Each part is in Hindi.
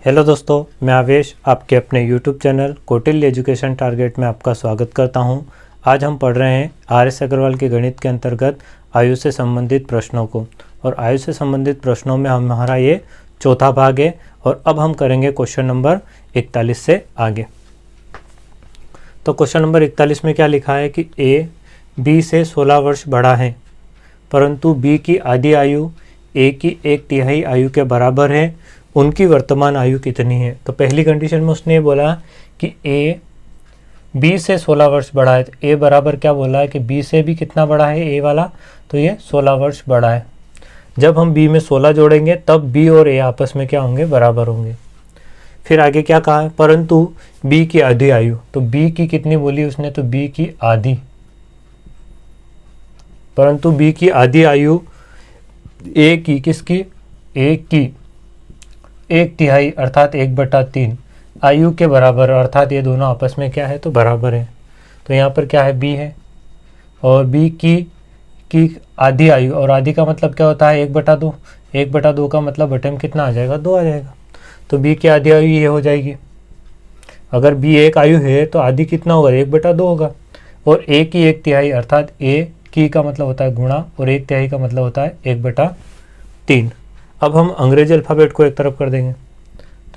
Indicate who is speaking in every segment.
Speaker 1: हेलो दोस्तों, मैं आवेश आपके अपने YouTube channel Kautilya education target में आपका स्वागत करता हूं। आज हम पढ़ रहे हैं आर.एस. अग्रवाल के गणित के अंतर्गत आयु से संबंधित प्रश्नों को, और आयु से संबंधित प्रश्नों में हमारा ये चौथा भाग है। और अब हम करेंगे क्वेश्चन नंबर 41 से आगे। तो क्वेश्चन नंबर 41 में क्या लिखा है कि ए बी से 16 वर्ष बड़ा है, परंतु बी की आधी आयु ए की 1/3 आयु के बराबर है। उनकी वर्तमान आयु कितनी है? तो पहली कंडीशन में उसने ये बोला कि ए बी से 16 वर्ष बड़ा है। तो ए बराबर क्या बोला है कि बी से भी कितना बड़ा है ए वाला, तो ये 16 वर्ष बड़ा है। जब हम बी में 16 जोड़ेंगे तब बी और ए आपस में क्या होंगे, बराबर होंगे। फिर आगे क्या कहा है, परंतु बी की आधी आयु, तो बी की कितनी बोली उसने, तो बी की आधी, परंतु बी की आधी आयु ए की किसकी, ए की 1/3 अर्थात 1/3 आयु के बराबर, अर्थात ये दोनों आपस में क्या है, तो बराबर है। तो यहाँ पर क्या है, बी है, और बी की आधी आयु, और आधी का मतलब क्या होता है, 1/2। 1/2 का मतलब बटे में कितना आ जाएगा, 2 आ जाएगा। तो बी की आधी आयु ये हो जाएगी। अगर बी 1 आयु है तो आधी कितना होगा, 1/2 होगा। और ए की 1/3 अर्थात ए की का मतलब होता है गुणा, और 1/3 का मतलब होता है 1/3। अब हम अंग्रेजी अल्फ़ाबेट को एक तरफ कर देंगे।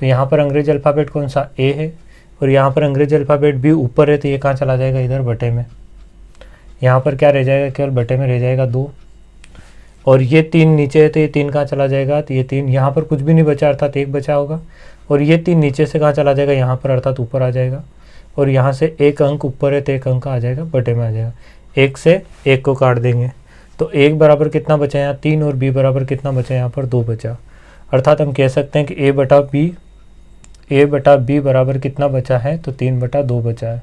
Speaker 1: तो यहाँ पर अंग्रेजी अल्फ़ाबेट कौन सा, ए है, और यहाँ पर अंग्रेजी अल्फ़ाबेट भी ऊपर है, तो ये कहाँ चला जाएगा, इधर बटे में। यहाँ पर क्या रह जाएगा, केवल बटे में रह जाएगा 2, और ये 3 नीचे है, तो ये 3 कहाँ चला जाएगा, तो ये 3 यहाँ पर कुछ भी नहीं बचा, अर्थात 1 बचा होगा। और ये 3 नीचे से कहाँ चला जाएगा, यहाँ पर, अर्थात ऊपर आ जाएगा। और यहाँ से 1 अंक ऊपर है, तो 1 अंक आ जाएगा बटे में आ जाएगा। 1 से 1 को काट देंगे, तो 1 बराबर कितना बचा यहाँ, 3, और b बराबर कितना बचा यहाँ पर, 2 बचा। अर्थात हम कह सकते हैं कि a बटा b बराबर कितना बचा है, तो 3/2 बचा है।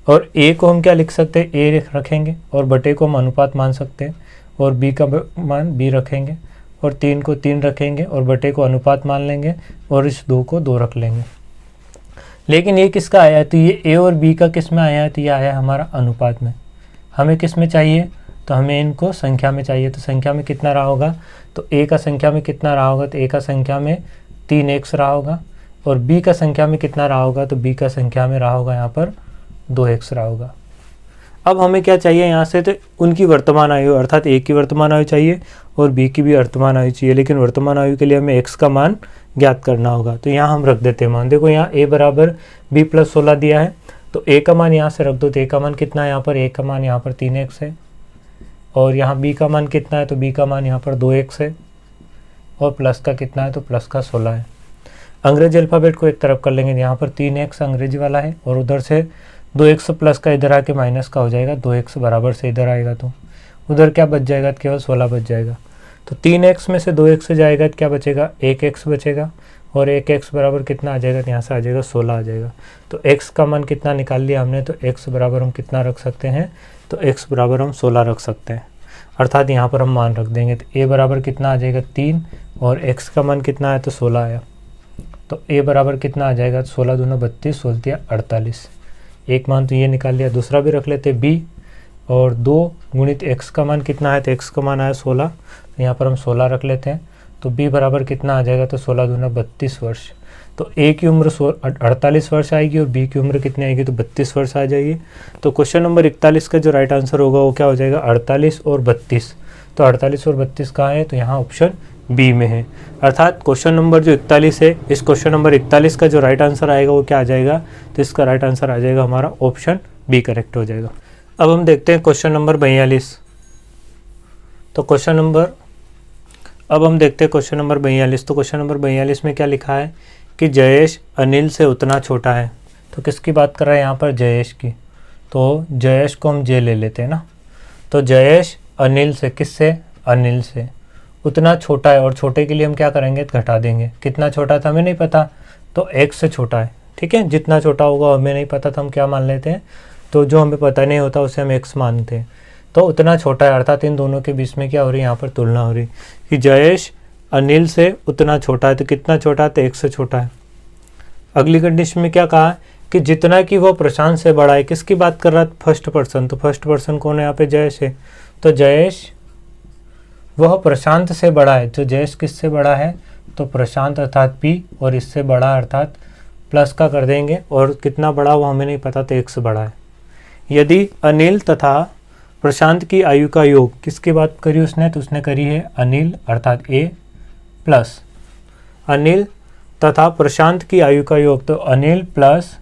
Speaker 1: और a को हम क्या लिख सकते हैं, a रखेंगे, और बटे को हम अनुपात मान सकते हैं, और b का मान b रखेंगे, और 3 को 3 रखेंगे, और बटे को अनुपात मान लेंगे, और इस 2 को 2 रख लेंगे। लेकिन ये किसका आया है, तो ये a और b का किस में आया है, तो ये आया है हमारा अनुपात में। हमें किस में चाहिए, तो हमें इनको संख्या में चाहिए। तो संख्या में कितना रहा होगा, तो a का संख्या में कितना रहा होगा, तो a का संख्या में 3x रहा होगा, और b का संख्या में कितना रहा होगा, तो b का संख्या में रहा होगा यहाँ पर 2x रहा होगा। अब हमें क्या चाहिए यहाँ से, तो उनकी वर्तमान आयु, अर्थात a की वर्तमान आयु चाहिए और b की भी वर्तमान आयु चाहिए। लेकिन वर्तमान आयु के लिए हमें x का मान ज्ञात करना होगा। तो यहाँ हम रख देते हैं मान। देखो यहाँ a बराबर b + 16 दिया है, तो a का मान यहाँ से रख दो। तो a का मान कितना है यहाँ पर, a का मान यहाँ पर 3x है, और यहाँ b का मान कितना है, तो b का मान यहाँ पर 2x है, और प्लस का कितना है, तो प्लस का 16 है। अंग्रेजी अल्फ़ाबेट को एक तरफ कर लेंगे। यहाँ पर 3x अंग्रेजी वाला है, और उधर से 2x प्लस का इधर आके माइनस का हो जाएगा। 2x बराबर से इधर आएगा, तो उधर क्या बच जाएगा, तो केवल 16 बच जाएगा। तो 3x में से 2x से जाएगा तो क्या बचेगा, 1x बचेगा, और 1x बराबर कितना आ जाएगा, तो यहाँ से आ जाएगा 16 आ जाएगा। तो x का मान कितना निकाल लिया हमने, तो x बराबर हम कितना रख सकते हैं, तो x बराबर हम 16 रख सकते हैं। अर्थात यहाँ पर हम मान रख देंगे। तो a बराबर कितना आ जाएगा, 3, और x का मान कितना है, तो 16 आया। तो a बराबर कितना आ जाएगा, 16 दूना 32, 16 48। एक मान तो ये निकाल लिया, दूसरा भी रख लेते b, और 2 गुणित x का मान कितना है, तो x का मान आया 16, तो यहाँ पर हम 16 रख लेते हैं। तो b बराबर कितना आ जाएगा, तो 16 दूना 32 वर्ष। तो a की उम्र 48 वर्ष आएगी, और b की उम्र कितनी आएगी, तो 32 वर्ष आ जाएगी। तो क्वेश्चन नंबर 41 का जो राइट आंसर होगा वो क्या हो जाएगा, 48 और 32। तो 48 और 32 कहाँ है, तो यहाँ ऑप्शन बी में है। अर्थात क्वेश्चन नंबर जो 41 है, इस क्वेश्चन नंबर 41 का जो राइट आंसर आएगा वो क्या आ जाएगा, तो इसका राइट आंसर आ जाएगा हमारा ऑप्शन बी करेक्ट हो जाएगा। अब हम देखते हैं क्वेश्चन नंबर 42। तो अब हम देखते हैं क्वेश्चन नंबर 42। तो क्वेश्चन नंबर 42 में क्या लिखा है कि जयेश अनिल से उतना छोटा है। तो किसकी बात कर रहा है यहाँ पर, जयेश की। तो जयेश को हम जे ले लेते हैं ना। तो जयेश अनिल से, किससे, अनिल से उतना छोटा है, और छोटे के लिए हम क्या करेंगे, तो घटा देंगे। कितना छोटा था हमें नहीं पता, तो x से छोटा है, ठीक है। जितना छोटा होगा हमें नहीं पता था, हम क्या मान लेते हैं, तो जो हमें पता नहीं होता उसे हम x मानते हैं। तो उतना छोटा है, अर्थात इन दोनों के बीच में क्या हो रही है, यहाँ पर तुलना हो रही कि जयेश अनिल से उतना छोटा है। तो कितना छोटा है, तो x से छोटा है। अगली कंडीशन में क्या कहा कि जितना कि वह प्रशांत से बड़ा है। किसकी बात कर रहा है, फर्स्ट पर्सन। तो फर्स्ट पर्सन कौन है यहाँ पे, जयेश है। तो जयेश वह प्रशांत से बड़ा है। जो जयेश किससे बड़ा है, तो प्रशांत अर्थात P और इससे बड़ा अर्थात प्लस का कर देंगे, और कितना बड़ा वो हमें नहीं पता, तो 1 से बड़ा है। यदि अनिल तथा प्रशांत की आयु का योग, किसकी बात करी उसने, तो उसने करी है अनिल अर्थात A प्लस अनिल तथा प्रशांत की आयु का योग, तो अनिल प्लस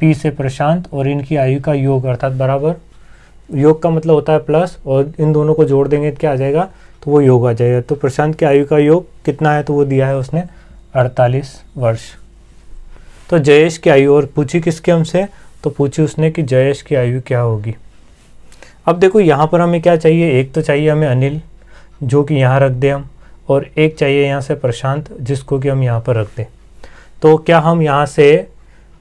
Speaker 1: P से प्रशांत और इनकी आयु का योग अर्थात बराबर, योग का मतलब होता है प्लस, और इन दोनों को जोड़ देंगे तो क्या आ जाएगा, तो वो योग आ जाएगा। तो प्रशांत की आयु का योग कितना है, तो वो दिया है उसने 48 वर्ष। तो जयेश की आयु, और पूछी किसके हमसे, तो पूछी उसने कि जयेश की आयु क्या होगी। अब देखो यहाँ पर हमें क्या चाहिए, एक तो चाहिए हमें अनिल जो कि यहाँ रख दें हम, और एक चाहिए यहाँ से प्रशांत जिसको कि हम यहाँ पर रख दें। तो क्या हम यहाँ से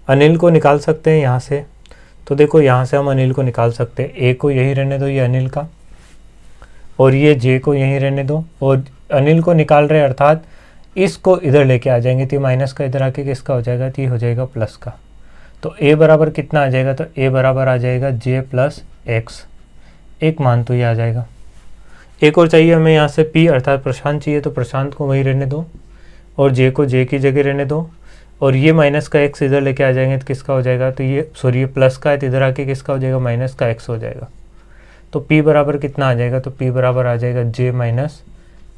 Speaker 1: अनिल को निकाल सकते हैं यहाँ से, तो देखो यहाँ से हम अनिल को निकाल सकते हैं। ए को यही रहने दो, ये अनिल का, और ये जे को यहीं रहने दो, और अनिल को निकाल रहे अर्थात इसको इधर लेके आ जाएंगे, तो माइनस का इधर आके किसका हो जाएगा, तो ये हो जाएगा प्लस का। तो ए बराबर कितना आ जाएगा, तो ए बराबर आ जाएगा जे प्लस एक्स, एक मान तो ये आ जाएगा। एक और चाहिए हमें यहाँ से पी अर्थात प्रशांत चाहिए, तो प्रशांत को वहीं रहने दो, और जे को जे की जगह रहने दो, और ये माइनस का एक्स इधर लेके आ जाएंगे तो किसका हो जाएगा, तो ये सॉरी ये प्लस का है, तो इधर आके किसका हो जाएगा, माइनस का एक्स हो जाएगा। तो p बराबर कितना आ जाएगा, तो p बराबर आ जाएगा j माइनस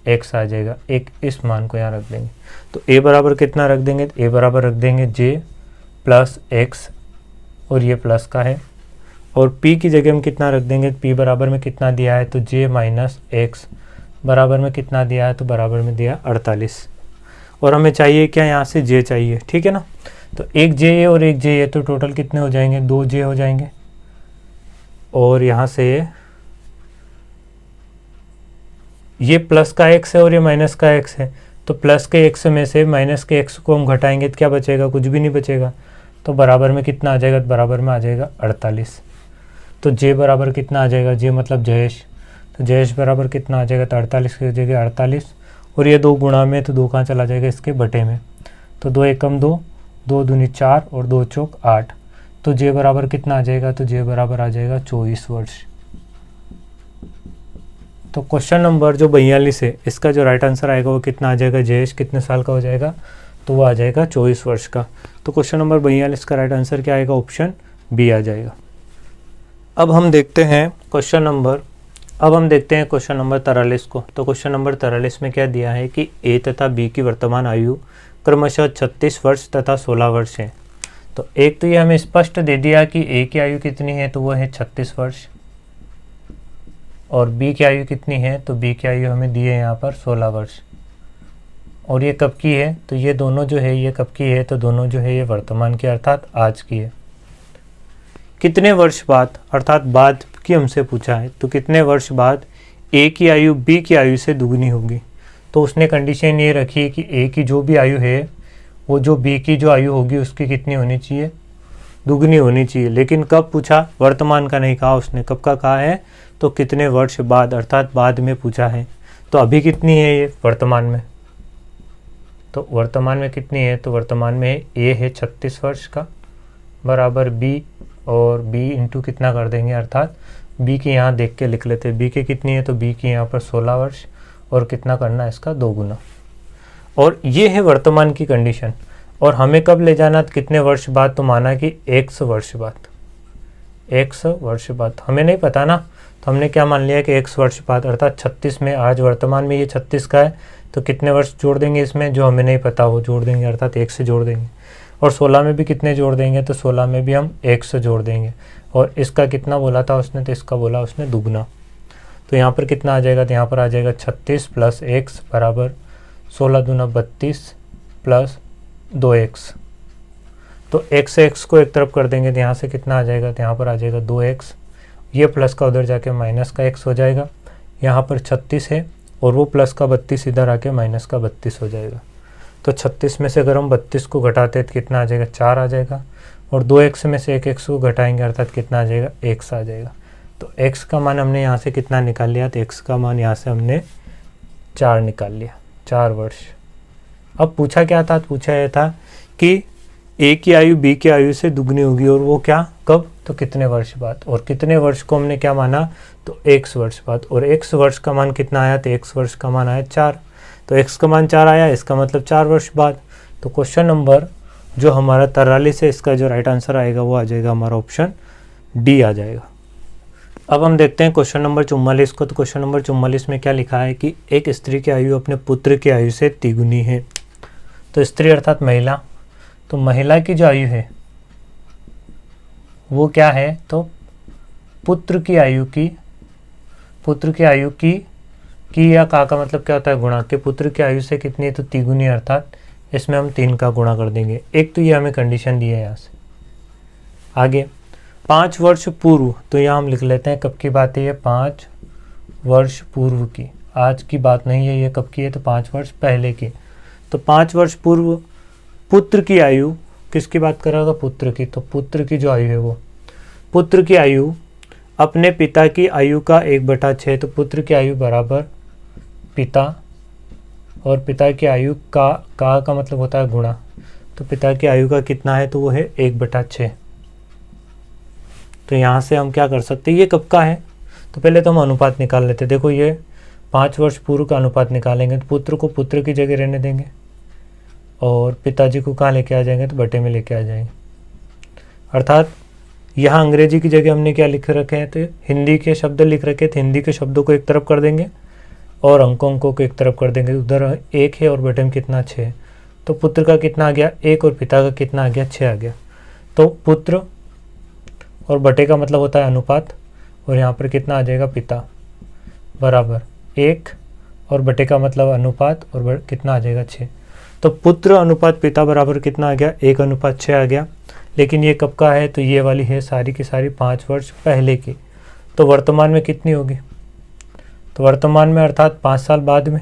Speaker 1: एक्स आ जाएगा। एक इस मान को यहाँ रख देंगे, तो a बराबर कितना रख देंगे, तो a बराबर रख देंगे j प्लस एक्स, और ये प्लस का है, और p की जगह हम कितना रख देंगे, p बराबर में कितना दिया है, तो j माइनस एक्स बराबर में कितना दिया है, तो बराबर में दिया 48, और हमें चाहिए क्या, यहाँ से j चाहिए, ठीक है ना। तो एक j और एक j, तो टोटल कितने हो जाएंगे, 2 j हो जाएंगे, और यहाँ से ये प्लस का x है और ये माइनस का x है, तो प्लस के x में से माइनस के x को हम घटाएंगे तो क्या बचेगा, कुछ भी नहीं बचेगा। तो बराबर में कितना आ जाएगा, तो बराबर में आ जाएगा 48। तो j बराबर कितना आ जाएगा, j मतलब जयेश, तो जयेश बराबर कितना आ जाएगा, तो 48 की जगह 48, और ये 2 गुणा में, तो 2 कहाँ चला जाएगा, इसके बटे में, तो 2 एकम 2, 2 दूनी 4 और 2 चौक 8, तो j बराबर कितना आ जाएगा, तो j बराबर आ जाएगा 24 वर्ष। तो क्वेश्चन नंबर जो 42 है इसका जो राइट आंसर आएगा वो कितना आ जाएगा, जयेश कितने साल का हो जाएगा, तो वो आ जाएगा 24 वर्ष का। तो क्वेश्चन नंबर 42 का राइट आंसर क्या आएगा, ऑप्शन बी आ जाएगा। अब हम देखते हैं क्वेश्चन नंबर 43 को। तो क्वेश्चन नंबर 43 में क्या दिया है कि ए तथा बी की वर्तमान आयु क्रमशः 36 वर्ष तथा 16 वर्ष है। तो एक तो ये हमें स्पष्ट दे दिया कि ए की आयु कितनी है, तो वो है 36 वर्ष, और बी की आयु कितनी है, तो बी की आयु हमें दी है यहाँ पर 16 वर्ष, और ये कब की है, तो ये दोनों जो है ये कब की है, तो दोनों जो है ये वर्तमान की अर्थात आज की है। कितने वर्ष बाद अर्थात बाद की हमसे पूछा है, तो कितने वर्ष बाद ए की आयु बी की आयु से दुगनी होगी। तो उसने कंडीशन ये रखी कि ए की जो भी आयु है वो जो बी की जो आयु होगी उसकी कितनी होनी चाहिए, दुगनी होनी चाहिए। लेकिन कब पूछा, वर्तमान का नहीं कहा उसने, कब का कहा है, तो कितने वर्ष बाद अर्थात बाद में पूछा है। तो अभी कितनी है ये वर्तमान में, तो वर्तमान में कितनी है, तो वर्तमान में ए है 36 वर्ष का बराबर बी, और बी इंटू कितना कर देंगे अर्थात बी की यहाँ देख के लिख लेते हैं, बी की कितनी है, तो बी की यहाँ पर 16 वर्ष, और कितना करना है इसका 2 गुना। और ये है वर्तमान की कंडीशन, और हमें कब ले जाना, कितने वर्ष बाद, तो माना कि x वर्ष बाद, x वर्ष बाद हमें नहीं पता ना, तो हमने क्या मान लिया कि x वर्ष बाद अर्थात 36 में, आज वर्तमान में ये 36 का है, तो कितने वर्ष जोड़ देंगे इसमें, जो हमें नहीं पता वो जोड़ देंगे अर्थात 1 से जोड़ देंगे, और 16 में भी कितने जोड़ देंगे, तो 16 में भी हम 1 से जोड़ देंगे, और इसका कितना बोला था उसने, तो इसका बोला उसने दुगना। तो यहाँ पर कितना आ जाएगा, तो यहाँ पर आ जाएगा 36 प्लस x बराबर 16 दूना 32 प्लस 2x। तो x से x को एक तरफ कर देंगे तो यहाँ से कितना आ जाएगा, तो यहाँ पर आ जाएगा 2x, ये प्लस का उधर जाके माइनस का x हो जाएगा, यहाँ पर 36 है और वो प्लस का 32 इधर आके माइनस का 32 हो जाएगा। तो 36 में से अगर हम 32 को घटाते हैं तो कितना आ जाएगा, 4 आ जाएगा, और 2x में से 1x को घटाएंगे अर्थात कितना आ जाएगा, x आ जाएगा। तो x का मान हमने यहाँ से कितना निकाल लिया, तो x का मान यहाँ से हमने 4 निकाल लिया, 4 वर्ष। अब पूछा क्या था, पूछा यह था कि a की आयु b की आयु से दुगनी होगी, और वो क्या, कब, तो कितने वर्ष बाद, और कितने वर्ष को हमने क्या माना, तो x वर्ष बाद, और x वर्ष का मान कितना आया, तो x वर्ष का मान आया 4। तो x का मान 4 आया, इसका मतलब 4 वर्ष बाद। तो क्वेश्चन नंबर जो हमारा 43 है, इसका जो राइट आंसर आएगा वो आ जाएगा हमारा ऑप्शन डी आ जाएगा। अब हम देखते हैं क्वेश्चन नंबर 44 को। तो क्वेश्चन नंबर 44 में क्या लिखा है कि एक स्त्री की आयु अपने पुत्र की आयु से तिगुनी है। तो स्त्री अर्थात महिला, तो महिला की जो आयु है वो क्या है, तो पुत्र की आयु की या का मतलब क्या होता है, गुणा के। पुत्र की आयु से कितनी है, तो तिगुनी, अर्थात इसमें हम 3 का गुणा कर देंगे। एक तो ये हमें कंडीशन दी है यहाँ से। आगे 5 वर्ष पूर्व, तो यहाँ हम लिख लेते हैं कब की बात है ये, 5 वर्ष पूर्व की, आज की बात नहीं है, ये कब की है, तो 5 वर्ष पहले की। तो 5 वर्ष पूर्व पुत्र की आयु, किसकी बात कर रहा होगा, पुत्र की। तो पुत्र की जो आयु है वो, पुत्र की आयु अपने पिता की आयु का 1/6। तो पुत्र की आयु बराबर पिता, और पिता की आयु का मतलब होता है गुणा। तो पिता की आयु का कितना है, तो वो है 1/6। तो यहाँ से हम क्या कर सकते हैं, ये कब का है, तो पहले तो हम अनुपात निकाल लेते हैं। देखो ये 5 वर्ष पूर्व का अनुपात निकालेंगे, तो पुत्र को पुत्र की जगह रहने देंगे, और पिताजी को कहाँ लेके आ जाएंगे, तो बटे में लेके आ जाएंगे। अर्थात यहाँ अंग्रेजी की जगह हमने क्या लिख रखे हैं, तो हिंदी के शब्द लिख रखे थे, हिंदी के शब्दों को एक तरफ कर देंगे और अंकों को एक तरफ कर देंगे। उधर 1 है और बटे में कितना 6, तो पुत्र का कितना आ गया 1 और पिता का कितना आ गया 6 आ गया। तो पुत्र और बटे का मतलब होता है अनुपात, और यहाँ पर कितना आ जाएगा पिता बराबर 1 और बटे का मतलब अनुपात, और कितना आ जाएगा 6। तो पुत्र अनुपात पिता बराबर कितना आ गया 1/6 आ गया। लेकिन ये कब का है, तो ये वाली है सारी की सारी 5 वर्ष पहले की। तो वर्तमान में कितनी होगी, तो वर्तमान में अर्थात 5 साल बाद में,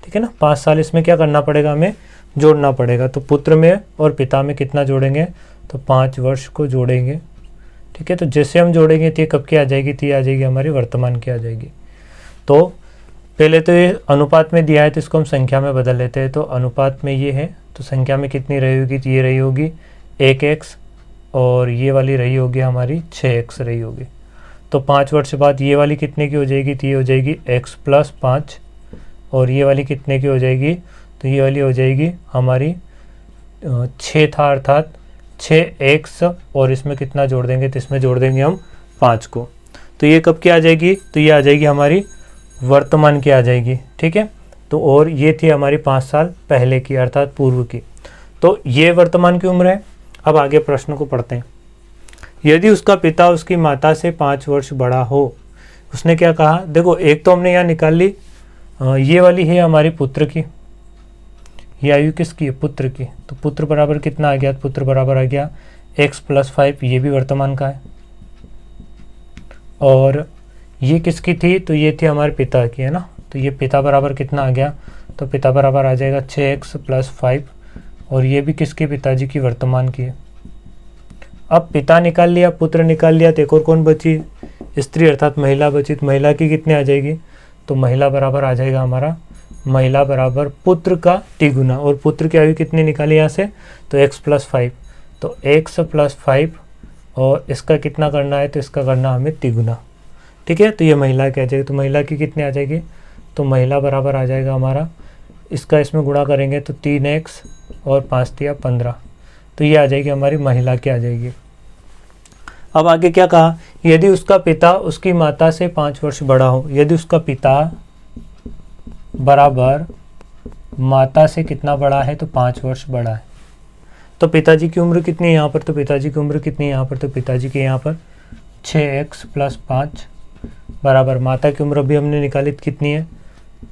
Speaker 1: ठीक है ना। 5 साल इसमें क्या करना पड़ेगा, हमें जोड़ना पड़ेगा। तो पुत्र में और पिता में कितना जोड़ेंगे, तो 5 वर्ष को जोड़ेंगे, ठीक है। तो जैसे हम जोड़ेंगे तो ये कब की आ जाएगी, तो ये आ जाएगी हमारी वर्तमान की आ जाएगी। तो पहले तो ये अनुपात में दिया है, तो इसको हम संख्या में बदल लेते हैं। तो अनुपात में ये है, तो संख्या में कितनी रही होगी, तो ये रही होगी 1x, और ये वाली रही होगी हमारी 6x रही होगी। तो 5 वर्ष बाद ये वाली कितने की हो जाएगी, तो ये हो जाएगी x + 5, और ये वाली कितने की हो जाएगी, तो ये वाली हो जाएगी हमारी 6 था, अर्थात 6x, और इसमें कितना जोड़ देंगे, तो इसमें जोड़ देंगे हम 5 को। तो ये कब की आ जाएगी, तो ये आ जाएगी हमारी वर्तमान की आ जाएगी, ठीक है। तो और ये थी हमारी 5 साल पहले की, अर्थात पूर्व की। तो ये वर्तमान की उम्र है। अब आगे प्रश्न को पढ़ते हैं। यदि उसका पिता उसकी माता से 5 वर्ष बड़ा हो, उसने क्या कहा, देखो एक तो हमने यहाँ निकाल ली, ये वाली है हमारी पुत्र की, ये आयु किसकी है, पुत्र की। तो पुत्र बराबर कितना आ गया, पुत्र बराबर आ गया x + 5, ये भी वर्तमान का है। और ये किसकी थी, तो ये थी हमारे पिता की, है ना। तो ये पिता बराबर कितना आ गया, तो पिता बराबर आ जाएगा 6x + 5, और ये भी किसके, पिताजी की, वर्तमान की है। अब पिता निकाल लिया, पुत्र निकाल लिया, तो एक और कौन बची, स्त्री अर्थात महिला बची। तो महिला की कितनी आ जाएगी, तो महिला बराबर आ जाएगा हमारा, महिला बराबर पुत्र का तिगुना। और पुत्र की आयु कितनी निकाली यहाँ से, तो x + 5, तो x + 5, और इसका कितना करना है, तो इसका करना हमें तिगुना, ठीक है। तो ये महिला की आ जाएगी, तो महिला की कितनी आ जाएगी, तो महिला बराबर आ जाएगा हमारा, इसका इसमें गुणा करेंगे तो 3x और 5 × 15, तो ये आ जाएगी हमारी महिला की आ जाएगी। अब आगे क्या कहा, यदि उसका पिता उसकी माता से 5 वर्ष बड़ा हो, यदि उसका पिता बराबर माता से कितना बड़ा है, तो 5 वर्ष बड़ा है। तो पिताजी की उम्र कितनी है यहाँ पर, तो पिताजी की उम्र कितनी है यहाँ पर, तो पिताजी की यहाँ पर 6x + 5 बराबर माता की उम्र भी हमने निकाली कितनी है,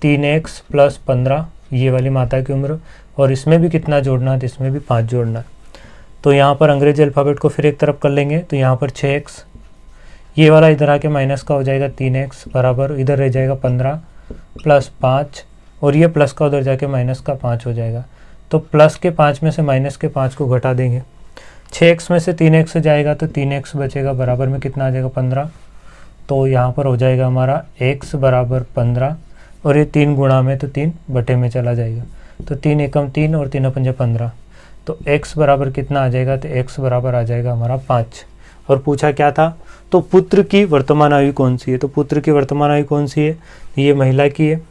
Speaker 1: 3x + 15, ये वाली माता की उम्र। और इसमें भी कितना जोड़ना है, तो इसमें भी 5 जोड़ना है। तो यहाँ पर अंग्रेजी अल्फ़ाबेट को फिर एक तरफ कर लेंगे, तो यहाँ पर 6x, ये वाला इधर आके माइनस का हो जाएगा 3x बराबर, इधर रह जाएगा 15 + 5, और ये प्लस का उधर जाके माइनस का 5 हो जाएगा। तो प्लस के 5 में से माइनस के 5 को घटा देंगे, 6x में से 3x जाएगा तो 3x बचेगा, बराबर में कितना आ जाएगा 15। तो यहाँ पर हो जाएगा हमारा x बराबर 15, और ये 3 गुणा में तो 3 बटे में चला जाएगा, तो 3 एकम 3 और 3 पंजे 15। तो x बराबर कितना आ जाएगा, तो x बराबर आ जाएगा हमारा 5। और पूछा क्या था, तो पुत्र की वर्तमान आयु कौन सी है, तो पुत्र की वर्तमान आयु कौन सी है, ये महिला की है,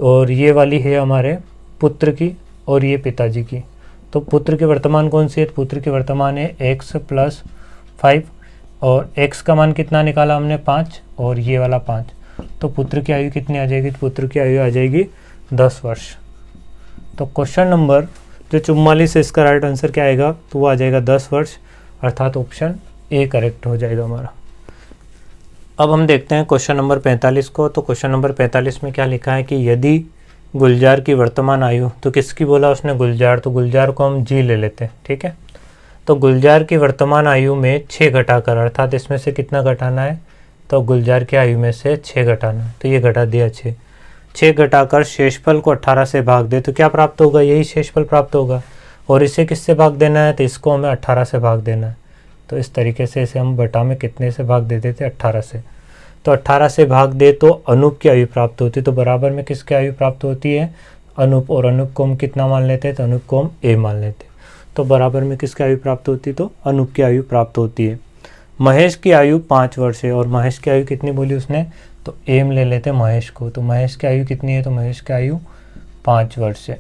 Speaker 1: और ये वाली है हमारे पुत्र की और ये पिताजी की। तो पुत्र की वर्तमान कौन सी है? पुत्र की वर्तमान है x + 5 और x का मान कितना निकाला हमने 5 और ये वाला 5। तो पुत्र की आयु कितनी आ जाएगी? पुत्र की आयु आ जाएगी 10 वर्ष। तो क्वेश्चन नंबर जो 44 है इसका राइट आंसर क्या आएगा? तो वो आ जाएगा 10 वर्ष, अर्थात ऑप्शन ए करेक्ट हो जाएगा हमारा। अब हम देखते हैं क्वेश्चन नंबर 45 को। तो क्वेश्चन नंबर 45 में क्या लिखा है कि यदि गुलजार की वर्तमान आयु, तो किसकी बोला उसने? गुलजार। तो गुलजार को हम जी ले लेते हैं, ठीक है। तो गुलजार की वर्तमान आयु में 6 घटाकर, अर्थात इसमें से कितना घटाना है? तो गुलजार की आयु में से 6 घटाना है। तो ये घटा दिया 6 घटाकर शेषफल को 18 से भाग दे तो क्या प्राप्त होगा? यही शेषफल प्राप्त होगा। और इसे किससे भाग देना है? तो इसको हमें 18 से भाग देना है। तो इस तरीके से इसे हम बटा में कितने से भाग देते थे? 18 से। तो 18 से भाग दे तो अनूप की आयु प्राप्त होती है। तो बराबर में किसकी आयु प्राप्त होती है? अनूप। और अनूप को हम कितना मान लेते हैं? तो अनूप को हम ए मान लेते हैं। तो बराबर में किसकी आयु प्राप्त होती है? तो अनूप की आयु प्राप्त होती है। महेश की आयु 5 वर्ष है और महेश की आयु कितनी बोली उसने? तो एम ले लेते हैं महेश को। तो महेश की आयु कितनी है? तो महेश की आयु 5 वर्ष है।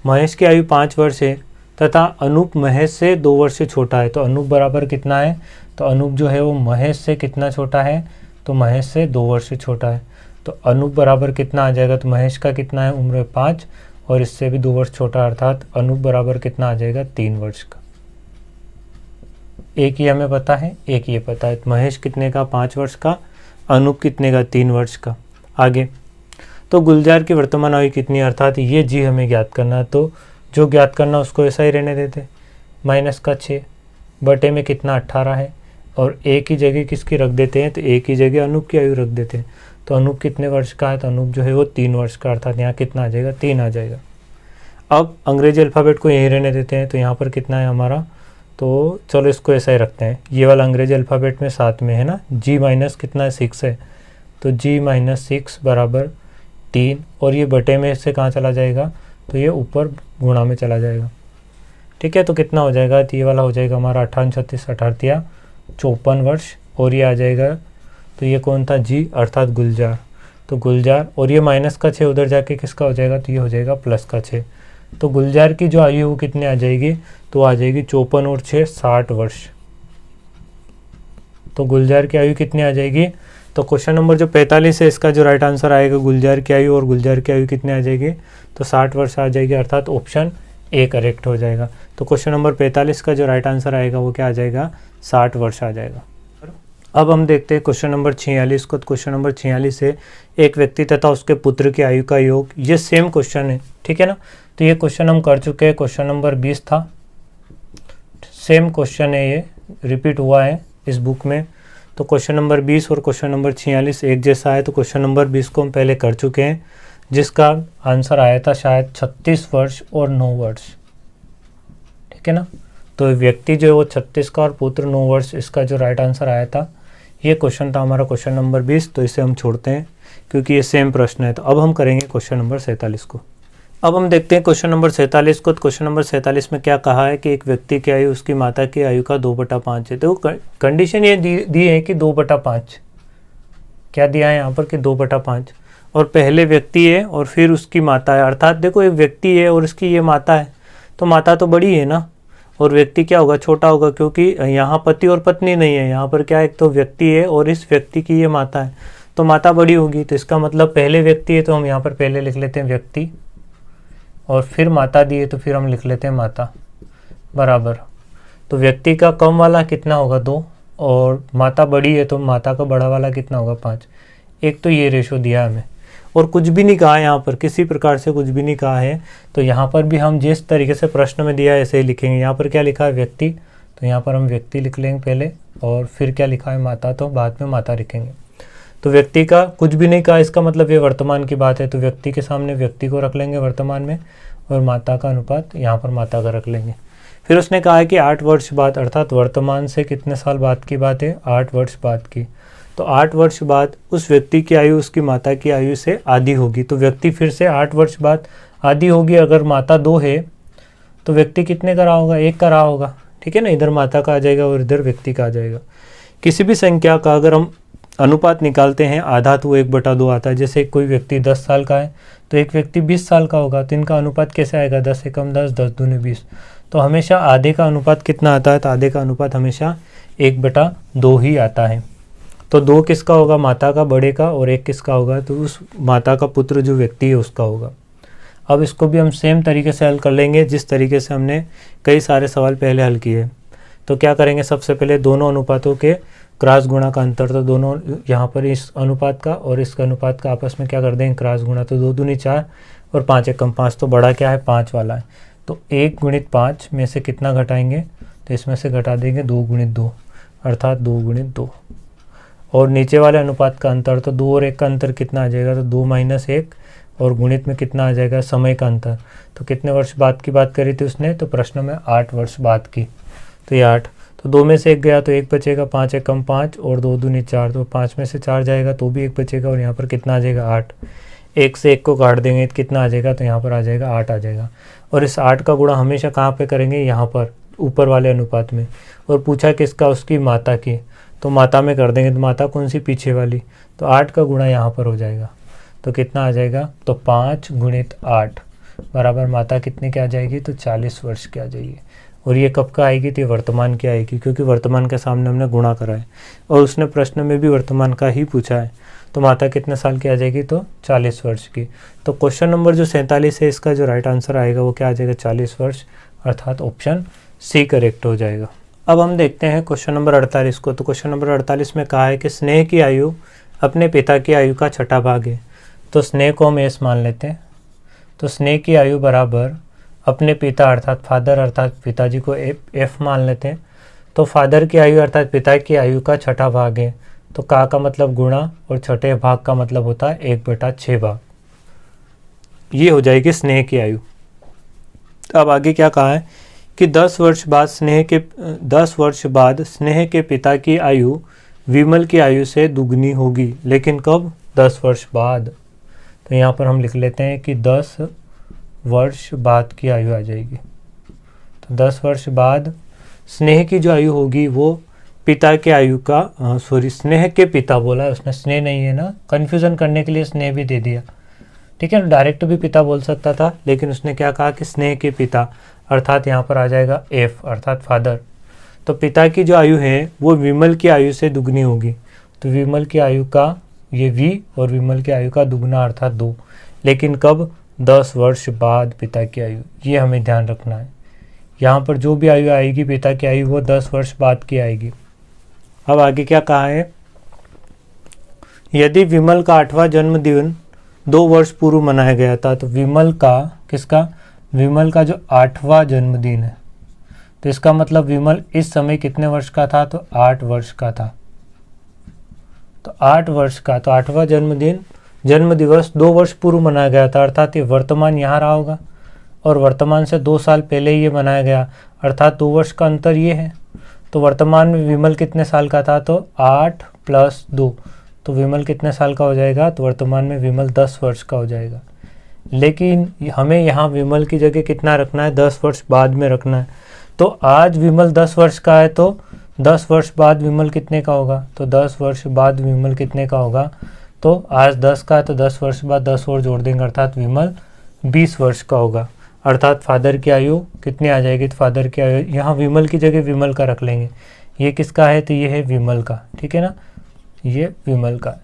Speaker 1: महेश की आयु 5 वर्ष है तथा अनूप महेश से 2 वर्ष से छोटा है। तो अनूप बराबर कितना है? तो अनूप जो है वो महेश से कितना छोटा है? तो महेश से 2 वर्ष से छोटा है। तो अनूप बराबर कितना आ जाएगा? तो महेश का कितना है? उम्र 5 और इससे भी 2 वर्ष छोटा, अर्थात अनूप बराबर कितना आ जाएगा? 3 वर्ष का। एक ही हमें पता है, एक ये पता है। तो महेश कितने का? 5 वर्ष का। अनूप कितने का? 3 वर्ष का। आगे तो गुलजार की वर्तमान आयु कितनी है? अर्थात ये जी हमें ज्ञात करना है। तो जो ज्ञात करना उसको ऐसा ही रहने देते, -6 बटे में कितना? 18 है। और एक ही जगह किसकी रख देते हैं? तो एक ही जगह अनूप की आयु रख देते हैं। तो अनूप कितने वर्ष का है? तो अनूप जो है वो 3 वर्ष का, अर्थात यहाँ कितना आ जाएगा? 3 आ जाएगा। अब अंग्रेजी अल्फ़ाबेट को यहीं रहने देते हैं। तो यहाँ पर कितना है हमारा? तो चलो इसको ऐसा ही रखते हैं। ये वाला अंग्रेजी अल्फ़ाबेट में साथ में है ना, जी माइनस कितना है? 6 है। तो जी माइनस 6 बराबर 3 और ये बटे में से कहाँ चला जाएगा? तो ये ऊपर गुणा में चला जाएगा, ठीक है। तो कितना हो जाएगा? तो ये वाला हो जाएगा हमारा 18 36 18 54 वर्ष और ये आ जाएगा। तो ये कौन था? जी, अर्थात गुलजार। तो गुलजार और ये -6 उधर जाके किसका हो जाएगा? तो ये हो जाएगा +6। तो गुलजार की जो आयु वो कितनी आ जाएगी? तो आ जाएगी 54 और 6 60 वर्ष। तो गुलजार की आयु कितनी आ जाएगी? तो क्वेश्चन नंबर जो 45 है इसका जो राइट आंसर आएगा गुलजार की आयु, और गुलजार की आयु कितनी आ जाएगी? तो 60 वर्ष आ जाएगी, अर्थात ऑप्शन ए करेक्ट हो जाएगा। तो क्वेश्चन नंबर 45 का जो राइट आंसर आएगा वो क्या आ जाएगा? 60 वर्ष आ जाएगा। अब हम देखते हैं क्वेश्चन नंबर 46 को। क्वेश्चन नंबर 46 है एक व्यक्ति तथा उसके पुत्र की आयु का योग। ये सेम क्वेश्चन है, ठीक है ना। तो ये क्वेश्चन हम कर चुके हैं, क्वेश्चन नंबर 20 था। सेम क्वेश्चन है, ये रिपीट हुआ है इस बुक में। तो क्वेश्चन नंबर 20 और क्वेश्चन नंबर 46 एक जैसा है। तो क्वेश्चन नंबर 20 को हम पहले कर चुके हैं, जिसका आंसर आया था शायद 36 वर्ष और 9 वर्ष, ठीक है ना। तो व्यक्ति जो है वो 36 का और पुत्र 9 वर्ष, इसका जो राइट आंसर आया था ये क्वेश्चन था हमारा क्वेश्चन नंबर 20। तो इसे हम छोड़ते हैं क्योंकि ये सेम प्रश्न है। तो अब हम करेंगे क्वेश्चन नंबर 47 को। अब हम देखते हैं क्वेश्चन नंबर 47 को। तो क्वेश्चन नंबर 47 में क्या कहा है कि एक व्यक्ति की आयु उसकी माता की आयु का 2/5 है। तो कंडीशन ये दी है कि 2/5, क्या दिया है यहाँ पर कि 2/5, और पहले व्यक्ति है और फिर उसकी माता है। अर्थात देखो एक व्यक्ति है और उसकी ये माता है, तो माता तो बड़ी है ना, और व्यक्ति क्या होगा? छोटा होगा, क्योंकि यहाँ पति और पत्नी नहीं है। यहाँ पर क्या है? एक तो व्यक्ति है और इस व्यक्ति की ये माता है, तो माता बड़ी होगी। तो इसका मतलब पहले व्यक्ति है तो हम यहाँ पर पहले लिख लेते हैं व्यक्ति, और फिर माता दी है तो फिर हम लिख लेते हैं माता, बराबर। तो व्यक्ति का कम वाला कितना होगा? 2, और माता बड़ी है तो माता का बड़ा वाला कितना होगा? 5। एक तो ये रेशो दिया हमें, और कुछ भी नहीं कहा है यहाँ पर, किसी प्रकार से कुछ भी नहीं कहा है। तो यहाँ पर भी हम जिस तरीके से प्रश्न में दिया है ऐसे ही लिखेंगे। यहाँ पर क्या लिखा है? व्यक्ति, तो यहाँ पर हम व्यक्ति लिख लेंगे पहले, और फिर क्या लिखा है? माता, तो बाद में माता लिखेंगे। तो व्यक्ति का कुछ भी नहीं कहा, इसका मतलब ये वर्तमान की बात है। तो व्यक्ति के सामने व्यक्ति को रख लेंगे वर्तमान में, और माता का अनुपात यहाँ पर माता का रख लेंगे। फिर उसने कहा है कि 8 वर्ष बाद, अर्थात वर्तमान से कितने साल बाद की बात है? 8 वर्ष बाद की। तो 8 वर्ष बाद उस व्यक्ति की आयु उसकी माता की आयु से आधी होगी। तो व्यक्ति फिर से 8 वर्ष बाद आधी होगी। अगर माता 2 है तो व्यक्ति कितने का रहा होगा? 1 का रहा होगा, ठीक है ना। इधर माता का आ जाएगा और इधर व्यक्ति का आ जाएगा। किसी भी संख्या का अगर हम अनुपात निकालते हैं आधा तो 1/2 आता है। जैसे कोई व्यक्ति 10 साल का है तो एक व्यक्ति 20 साल का होगा, तो इनका अनुपात कैसे आएगा? 10 एकम 10, 10 दूनी 20। तो हमेशा आधे का अनुपात कितना आता है? तो आधे का अनुपात हमेशा 1/2 ही आता है। तो 2 किसका होगा? माता का, बड़े का, और 1 किसका होगा? तो उस माता का पुत्र जो व्यक्ति है उसका होगा। अब इसको भी हम सेम तरीके से हल कर लेंगे जिस तरीके से हमने कई सारे सवाल पहले हल किए। तो क्या करेंगे? सबसे पहले दोनों अनुपातों के क्रॉस गुणा का अंतर, तो दोनों यहाँ पर इस अनुपात का और इसका अनुपात का आपस में क्या कर देंगे? क्रॉस गुणा। तो 2 दूनी 4 और 5 एकम 5, तो बड़ा क्या है? 5 वाला है। तो 1 गुणित 5 में से कितना घटाएंगे? तो इसमें से घटा देंगे 2 गुणित 2, अर्थात 2 गुणित 2। और नीचे वाले अनुपात का अंतर, तो 2 और 1 का अंतर कितना आ जाएगा? तो 2 - 1, और गुणित में कितना आ जाएगा? समय का अंतर। तो कितने वर्ष बाद की बात करी थी उसने? तो प्रश्न में 8 वर्ष बाद की। तो ये 8, तो 2 में से 1 गया तो 1 बचेगा, 5 एकम 5 और 2 दूनी 4, तो 5 में से 4 जाएगा तो भी 1 बचेगा, और यहाँ पर कितना आ जाएगा? 8। 1 से 1 को काट देंगे तो कितना आ जाएगा? तो यहाँ पर आ जाएगा 8 आ जाएगा। और इस 8 का गुणा हमेशा कहाँ पे करेंगे? यहाँ पर ऊपर वाले अनुपात में। और पूछा किसका? उसकी माता की, तो माता में कर देंगे। तो माता कौन सी? पीछे वाली। तो 8 का गुणा यहाँ पर हो जाएगा, तो कितना आ जाएगा? तो 5 गुणित 8 बराबर माता कितने की आ जाएगी? तो 40 वर्ष की आ जाएगी। और ये कब का आएगी? तो ये वर्तमान की आएगी, क्योंकि वर्तमान के सामने हमने गुणा करा है और उसने प्रश्न में भी वर्तमान का ही पूछा है। तो माता कितने साल की आ जाएगी? तो 40 वर्ष की। तो क्वेश्चन नंबर जो 47 है इसका जो राइट आंसर आएगा वो क्या आ जाएगा? 40 वर्ष, अर्थात ऑप्शन सी करेक्ट हो जाएगा। अब हम देखते हैं क्वेश्चन नंबर 48 को। तो क्वेश्चन नंबर 48 में कहा है कि स्नेह की आयु अपने पिता की आयु का छठा भाग है। तो स्नेह को हम एस मान लेते हैं। तो स्नेह की आयु बराबर अपने पिता अर्थात फादर अर्थात पिताजी को एफ मान लेते हैं। तो फादर की आयु अर्थात पिता की आयु का छठा भाग है। तो का मतलब गुणा और छठे भाग का मतलब होता है 1/6 भाग। ये हो जाएगी स्नेह की आयु। अब आगे क्या कहा है कि 10 वर्ष बाद स्नेह के पिता की आयु विमल की आयु से दुगनी होगी, लेकिन कब? 10 वर्ष बाद। तो यहाँ पर हम लिख लेते हैं कि 10 वर्ष बाद की आयु आ जाएगी। तो 10 वर्ष बाद स्नेह की जो आयु होगी वो पिता के आयु का स्नेह के पिता बोला है उसने, स्नेह नहीं है ना, कन्फ्यूज़न करने के लिए स्नेह भी दे दिया। ठीक है ना, डायरेक्ट भी पिता बोल सकता था, लेकिन उसने क्या कहा कि स्नेह के पिता, अर्थात यहाँ पर आ जाएगा एफ अर्थात फादर। तो पिता की जो आयु है वो विमल की आयु से दुगनी होगी। तो विमल की आयु का ये वी और विमल की आयु का दुगना अर्थात 2, लेकिन कब? 10 वर्ष बाद पिता की आयु। ये हमें ध्यान रखना है। यहाँ पर जो भी आयु आएगी पिता की आयु वो 10 वर्ष बाद की आएगी। अब आगे क्या कहा है? यदि विमल का 8वां जन्मदिन 2 वर्ष पूर्व मनाया गया था। तो विमल का किसका? विमल का जो 8वां जन्मदिन है, तो इसका मतलब विमल इस समय कितने वर्ष का था? तो 8 वर्ष का था। तो 8 वर्ष का, तो 8वां जन्म दिवस 2 वर्ष पूर्व मनाया गया था, अर्थात ये वर्तमान यहाँ रहा होगा और वर्तमान से 2 साल पहले ये मनाया गया, अर्थात 2 वर्ष का अंतर ये है। तो वर्तमान में विमल कितने साल का था? तो 8 + 2, तो विमल कितने साल का हो जाएगा? तो वर्तमान में विमल 10 वर्ष का हो जाएगा। लेकिन हमें यहाँ विमल की जगह कितना रखना है? 10 वर्ष बाद में रखना है। तो आज विमल 10 वर्ष का है, तो 10 वर्ष बाद विमल कितने का होगा? तो 10 वर्ष बाद विमल कितने का होगा? तो आज 10 का है तो 10 वर्ष बाद 10 और जोड़ देंगे, अर्थात विमल 20 वर्ष का होगा। अर्थात फादर की आयु कितनी आ जाएगी? तो फादर की आयु यहाँ विमल की जगह विमल का रख लेंगे। ये किसका है? तो ये है विमल का, ठीक है ना, ये विमल का।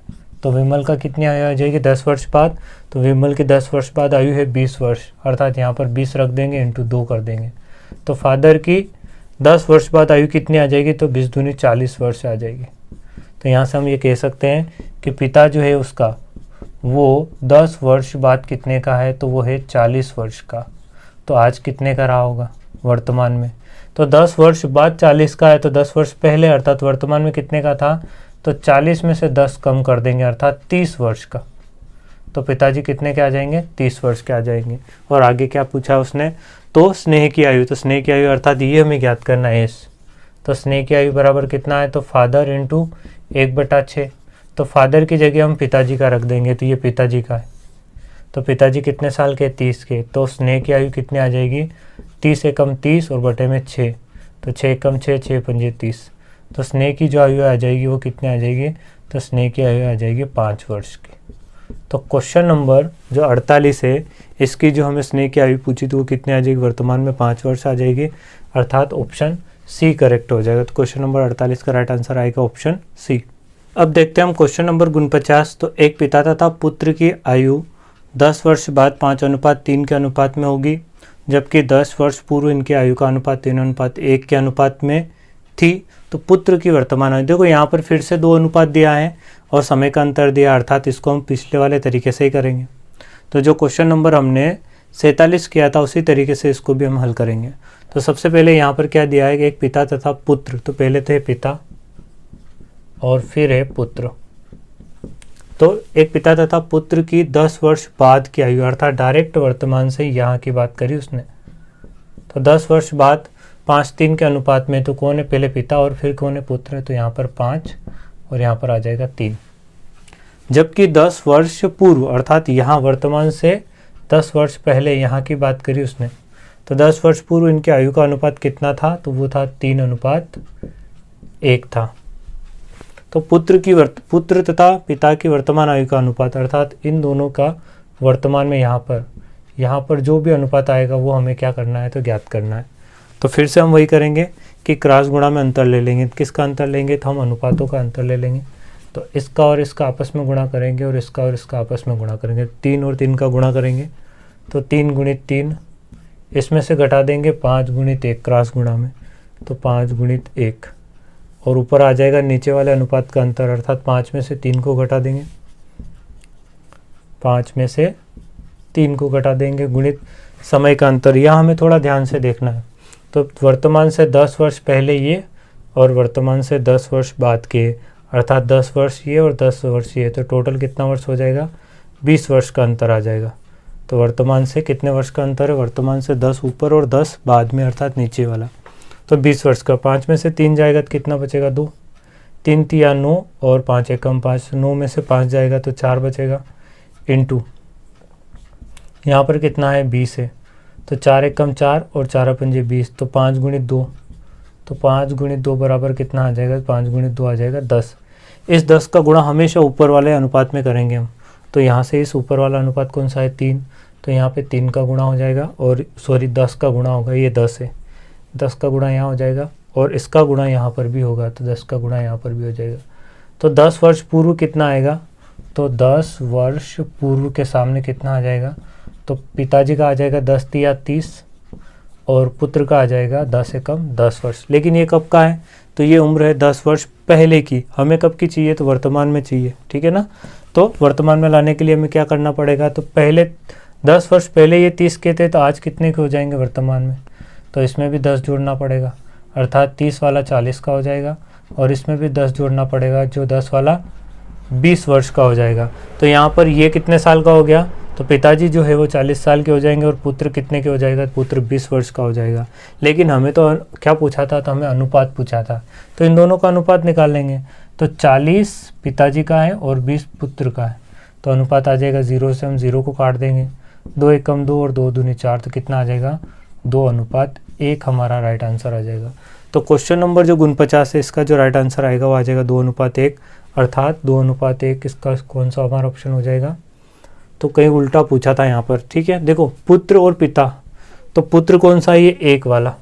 Speaker 1: तो विमल का कितनी आयु आ जाएगी? 10 वर्ष बाद। तो विमल की 10 वर्ष बाद आयु है 20 वर्ष, अर्थात यहाँ पर 20 रख देंगे, इंटू 2 कर देंगे। तो फादर की 10 वर्ष बाद आयु कितनी आ जाएगी? तो 20 दूनी 40 वर्ष आ जाएगी। तो यहाँ से हम ये कह सकते हैं कि पिता जो है उसका वो 10 वर्ष बाद कितने का है? तो वो है 40 वर्ष का। तो आज कितने का रहा होगा वर्तमान में? तो 10 वर्ष बाद 40 का है, तो 10 वर्ष पहले अर्थात वर्तमान में कितने का था? तो 40 में से 10 कम कर देंगे, अर्थात 30 वर्ष का। तो पिताजी कितने के आ जाएंगे? 30 वर्ष के आ जाएंगे। और आगे क्या पूछा उसने? तो स्नेह की आयु, तो स्नेह की आयु अर्थात ये हमें ज्ञात करना है एस। तो स्नेह की आयु बराबर कितना है? तो फादर इंटू 1/6। तो फादर की जगह हम पिताजी का रख देंगे, तो ये पिताजी का है। तो पिताजी कितने साल के? 30 के। तो स्नेह की आयु कितनी आ जाएगी? 30 एकम 30 और बटे में 6, तो 6 एकम 6, 6 पंजे 30। तो स्नेह की जो आयु आ जाएगी वो कितनी आ जाएगी? तो स्नेह की आयु आ जाएगी 5 वर्ष की। तो क्वेश्चन नंबर जो 48 है, इसकी जो हमें स्नेह की आयु पूछी थी वो कितनी आ जाएगी, वर्तमान में 5 वर्ष आ जाएगी, अर्थात ऑप्शन सी करेक्ट हो जाएगा। तो क्वेश्चन नंबर 48 का राइट आंसर आएगा ऑप्शन सी। अब देखते हैं हम क्वेश्चन नंबर 49। तो एक पिता तथा पुत्र की आयु 10 वर्ष बाद 5:3 के अनुपात में होगी, जबकि 10 वर्ष पूर्व इनकी आयु का अनुपात 3:1 के अनुपात में थी। तो पुत्र की वर्तमान आयु, देखो यहाँ पर फिर से 2 अनुपात दिया है और समय का अंतर दिया, अर्थात इसको हम पिछले वाले तरीके से ही करेंगे। तो जो क्वेश्चन नंबर हमने 47 किया था उसी तरीके से इसको भी हम हल करेंगे। तो सबसे पहले यहाँ पर क्या दिया है कि एक पिता तथा पुत्र, तो पहले थे पिता और फिर है पुत्र। तो एक पिता तथा पुत्र की 10 वर्ष बाद की आयु, अर्थात डायरेक्ट वर्तमान से यहाँ की बात करी उसने। तो 10 वर्ष बाद 5:3 के अनुपात में, तो कौन है, पहले पिता और फिर कौन है, पुत्र है। तो यहाँ पर 5 और यहाँ पर आ जाएगा 3। जबकि 10 वर्ष पूर्व, अर्थात यहाँ वर्तमान से 10 वर्ष पहले यहाँ की बात करी उसने। तो 10 वर्ष पूर्व इनकी आयु का अनुपात कितना था, तो वो था 3:1 था। तो पुत्र तथा पिता की वर्तमान आयु का अनुपात, अर्थात इन दोनों का वर्तमान में यहाँ पर जो भी अनुपात आएगा वो हमें क्या करना है, तो ज्ञात करना है। तो फिर से हम वही करेंगे कि क्रॉस गुणा में अंतर ले लेंगे। किसका अंतर लेंगे, तो हम अनुपातों का अंतर ले लेंगे। तो इसका और इसका आपस में गुणा करेंगे और इसका और इसका आपस में गुणा करेंगे। 3 और 3 का गुणा करेंगे तो 3 × 3, इसमें से घटा देंगे 5 × 1 क्रॉस गुणा में, तो 5 × 1 और ऊपर आ जाएगा नीचे वाले अनुपात का अंतर, अर्थात 5 में से 3 को घटा देंगे, 5 में से 3 को घटा देंगे गुणित समय का अंतर। यह हमें थोड़ा ध्यान से देखना है। तो वर्तमान से 10 वर्ष पहले ये और वर्तमान से 10 वर्ष बाद के, अर्थात 10 वर्ष ये और 10 वर्ष ये, तो टोटल कितना वर्ष हो जाएगा, 20 वर्ष का अंतर आ जाएगा। तो वर्तमान से कितने वर्ष का अंतर है, वर्तमान से 10 ऊपर और 10 बाद में, अर्थात नीचे वाला। तो 20 वर्ष का, 5 में से 3 जाएगा तो कितना बचेगा, 2, 3 × 9 और 5 एकम 5, 9 में से 5 जाएगा तो 4 बचेगा, इंटू यहाँ पर कितना है, 20 है, तो 4 एकम 4 और 4 पंजे 20, तो 5 × 2, तो 5 × 2 बराबर कितना आ जाएगा, 5 × 2 आ जाएगा 10। इस 10 का गुणा हमेशा ऊपर वाले अनुपात में करेंगे हम। तो यहाँ से इस ऊपर वाला अनुपात कौन सा है, 3, तो यहाँ पे 3 का गुणा हो जाएगा, और सॉरी 10 का गुणा होगा, ये 10 है, 10 का गुणा यहाँ हो जाएगा और इसका गुणा यहाँ पर भी होगा, तो 10 का गुणा यहाँ पर भी हो जाएगा। तो 10 वर्ष पूर्व कितना आएगा, तो 10 वर्ष पूर्व के सामने कितना आ जाएगा, तो पिताजी का आ जाएगा 10 × 30 और पुत्र का आ जाएगा 10 एकम 10 वर्ष। लेकिन ये कब का है, तो ये उम्र है 10 वर्ष पहले की, हमें कब की चाहिए, तो वर्तमान में चाहिए, ठीक है ना। तो वर्तमान में लाने के लिए हमें क्या करना पड़ेगा, तो पहले 10 वर्ष पहले ये 30 के थे, तो आज कितने के हो जाएंगे वर्तमान में, तो इसमें भी 10 जोड़ना पड़ेगा, अर्थात 30 वाला 40 का हो जाएगा और इसमें भी 10 जोड़ना पड़ेगा, जो 10 वाला 20 वर्ष का हो जाएगा। तो यहाँ पर ये कितने साल का हो गया, तो पिताजी जो है वो 40 साल के हो जाएंगे और पुत्र कितने के हो जाएगा, पुत्र 20 वर्ष का हो जाएगा। लेकिन हमें तो क्या पूछा था, तो हमें अनुपात पूछा था, तो इन दोनों का अनुपात निकाल लेंगे। तो 40 पिताजी का है और 20 पुत्र का है, तो अनुपात आ जाएगा 0 से हम 0 को काट देंगे, 2 एकम 2 और 2 दूनी 4, तो कितना आ जाएगा, 2:1 हमारा राइट आंसर आ जाएगा। तो क्वेश्चन नंबर जो 49 है, इसका जो राइट आंसर आएगा वो आ जाएगा 2:1, अर्थात 2:1 इसका कौन सा हमारा ऑप्शन हो जाएगा। तो कहीं उल्टा पूछा था यहाँ पर, ठीक है। देखो पुत्र और पिता, तो पुत्र कौन सा है, ये 1 वाला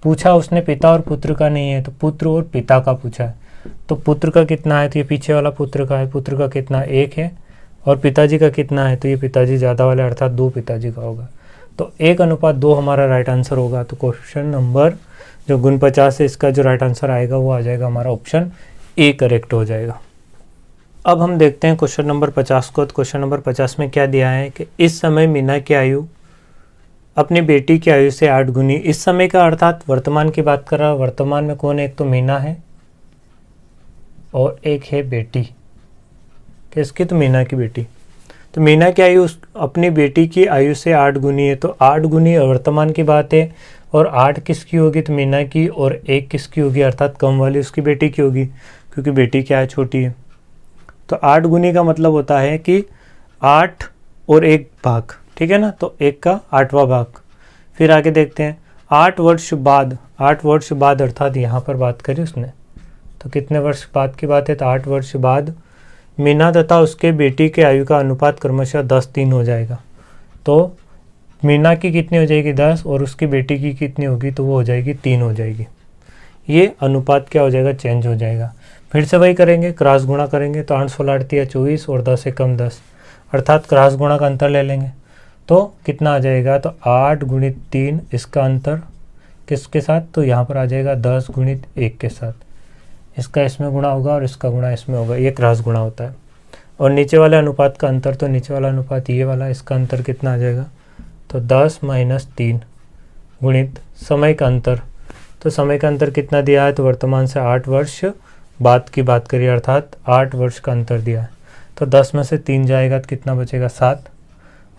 Speaker 1: पूछा उसने, पिता और पुत्र का नहीं है, तो पुत्र और पिता का पूछा है। तो पुत्र का कितना है, तो ये पीछे वाला पुत्र का है, पुत्र का कितना 1 है, और पिताजी का कितना है, तो ये पिताजी ज़्यादा वाला, अर्थात 2 पिताजी का होगा। तो 1:2 हमारा राइट आंसर होगा। तो क्वेश्चन नंबर जो 49 है, इसका जो राइट आंसर आएगा वो आ जाएगा हमारा ऑप्शन ए करेक्ट हो जाएगा। अब हम देखते हैं क्वेश्चन नंबर 50 को। तो क्वेश्चन नंबर 50 में क्या दिया है कि इस समय मीना की आयु अपनी बेटी की आयु से 8 गुनी, इस समय का अर्थात वर्तमान की बात कर रहा है। वर्तमान में कौन है, एक तो मीना है और एक है बेटी, किसकी, तो मीना की बेटी। तो मीना की आयु अपनी बेटी की आयु से 8 गुनी है, तो 8 गुनी वर्तमान की बात है, और 8 किसकी होगी, तो मीना की, और 1 किसकी होगी, अर्थात कम वाली उसकी बेटी की होगी, क्योंकि बेटी क्या है, छोटी है। तो 8 गुनी का मतलब होता है कि 8 और 1 भाग, ठीक है ना, तो 1 का 8वां भाग। फिर आगे देखते हैं 8 वर्ष बाद, 8 वर्ष बाद अर्थात यहाँ पर बात करी उसने तो कितने वर्ष बाद की बात है, तो 8 वर्ष बाद मीना तथा उसके बेटी के आयु का अनुपात क्रमशः 10:3 हो जाएगा। तो मीना की कितनी हो जाएगी 10 और उसकी बेटी की कितनी होगी, तो वो हो जाएगी 3 हो जाएगी। ये अनुपात क्या हो जाएगा, चेंज हो जाएगा। फिर से वही करेंगे, क्रॉस गुणा करेंगे तो 8 16 8 24 और 10 से कम 10, अर्थात क्रॉस गुणा का अंतर ले लेंगे तो कितना आ जाएगा, तो 8 गुणित 3 इसका अंतर किसके साथ, तो यहाँ पर आ जाएगा 10 गुणित 1 के साथ, इसका इसमें गुणा होगा और इसका गुणा इसमें होगा, ये क्रॉस गुणा होता है। और नीचे वाले अनुपात का अंतर, तो नीचे वाला अनुपात ये वाला, इसका अंतर कितना आ जाएगा, तो 10 - 3 गुणित समय का अंतर, तो समय का अंतर कितना दिया है, तो वर्तमान से 8 वर्ष बाद की बात करिए, अर्थात 8 वर्ष का अंतर दिया है। तो 10 में से 3 जाएगा तो कितना बचेगा 7,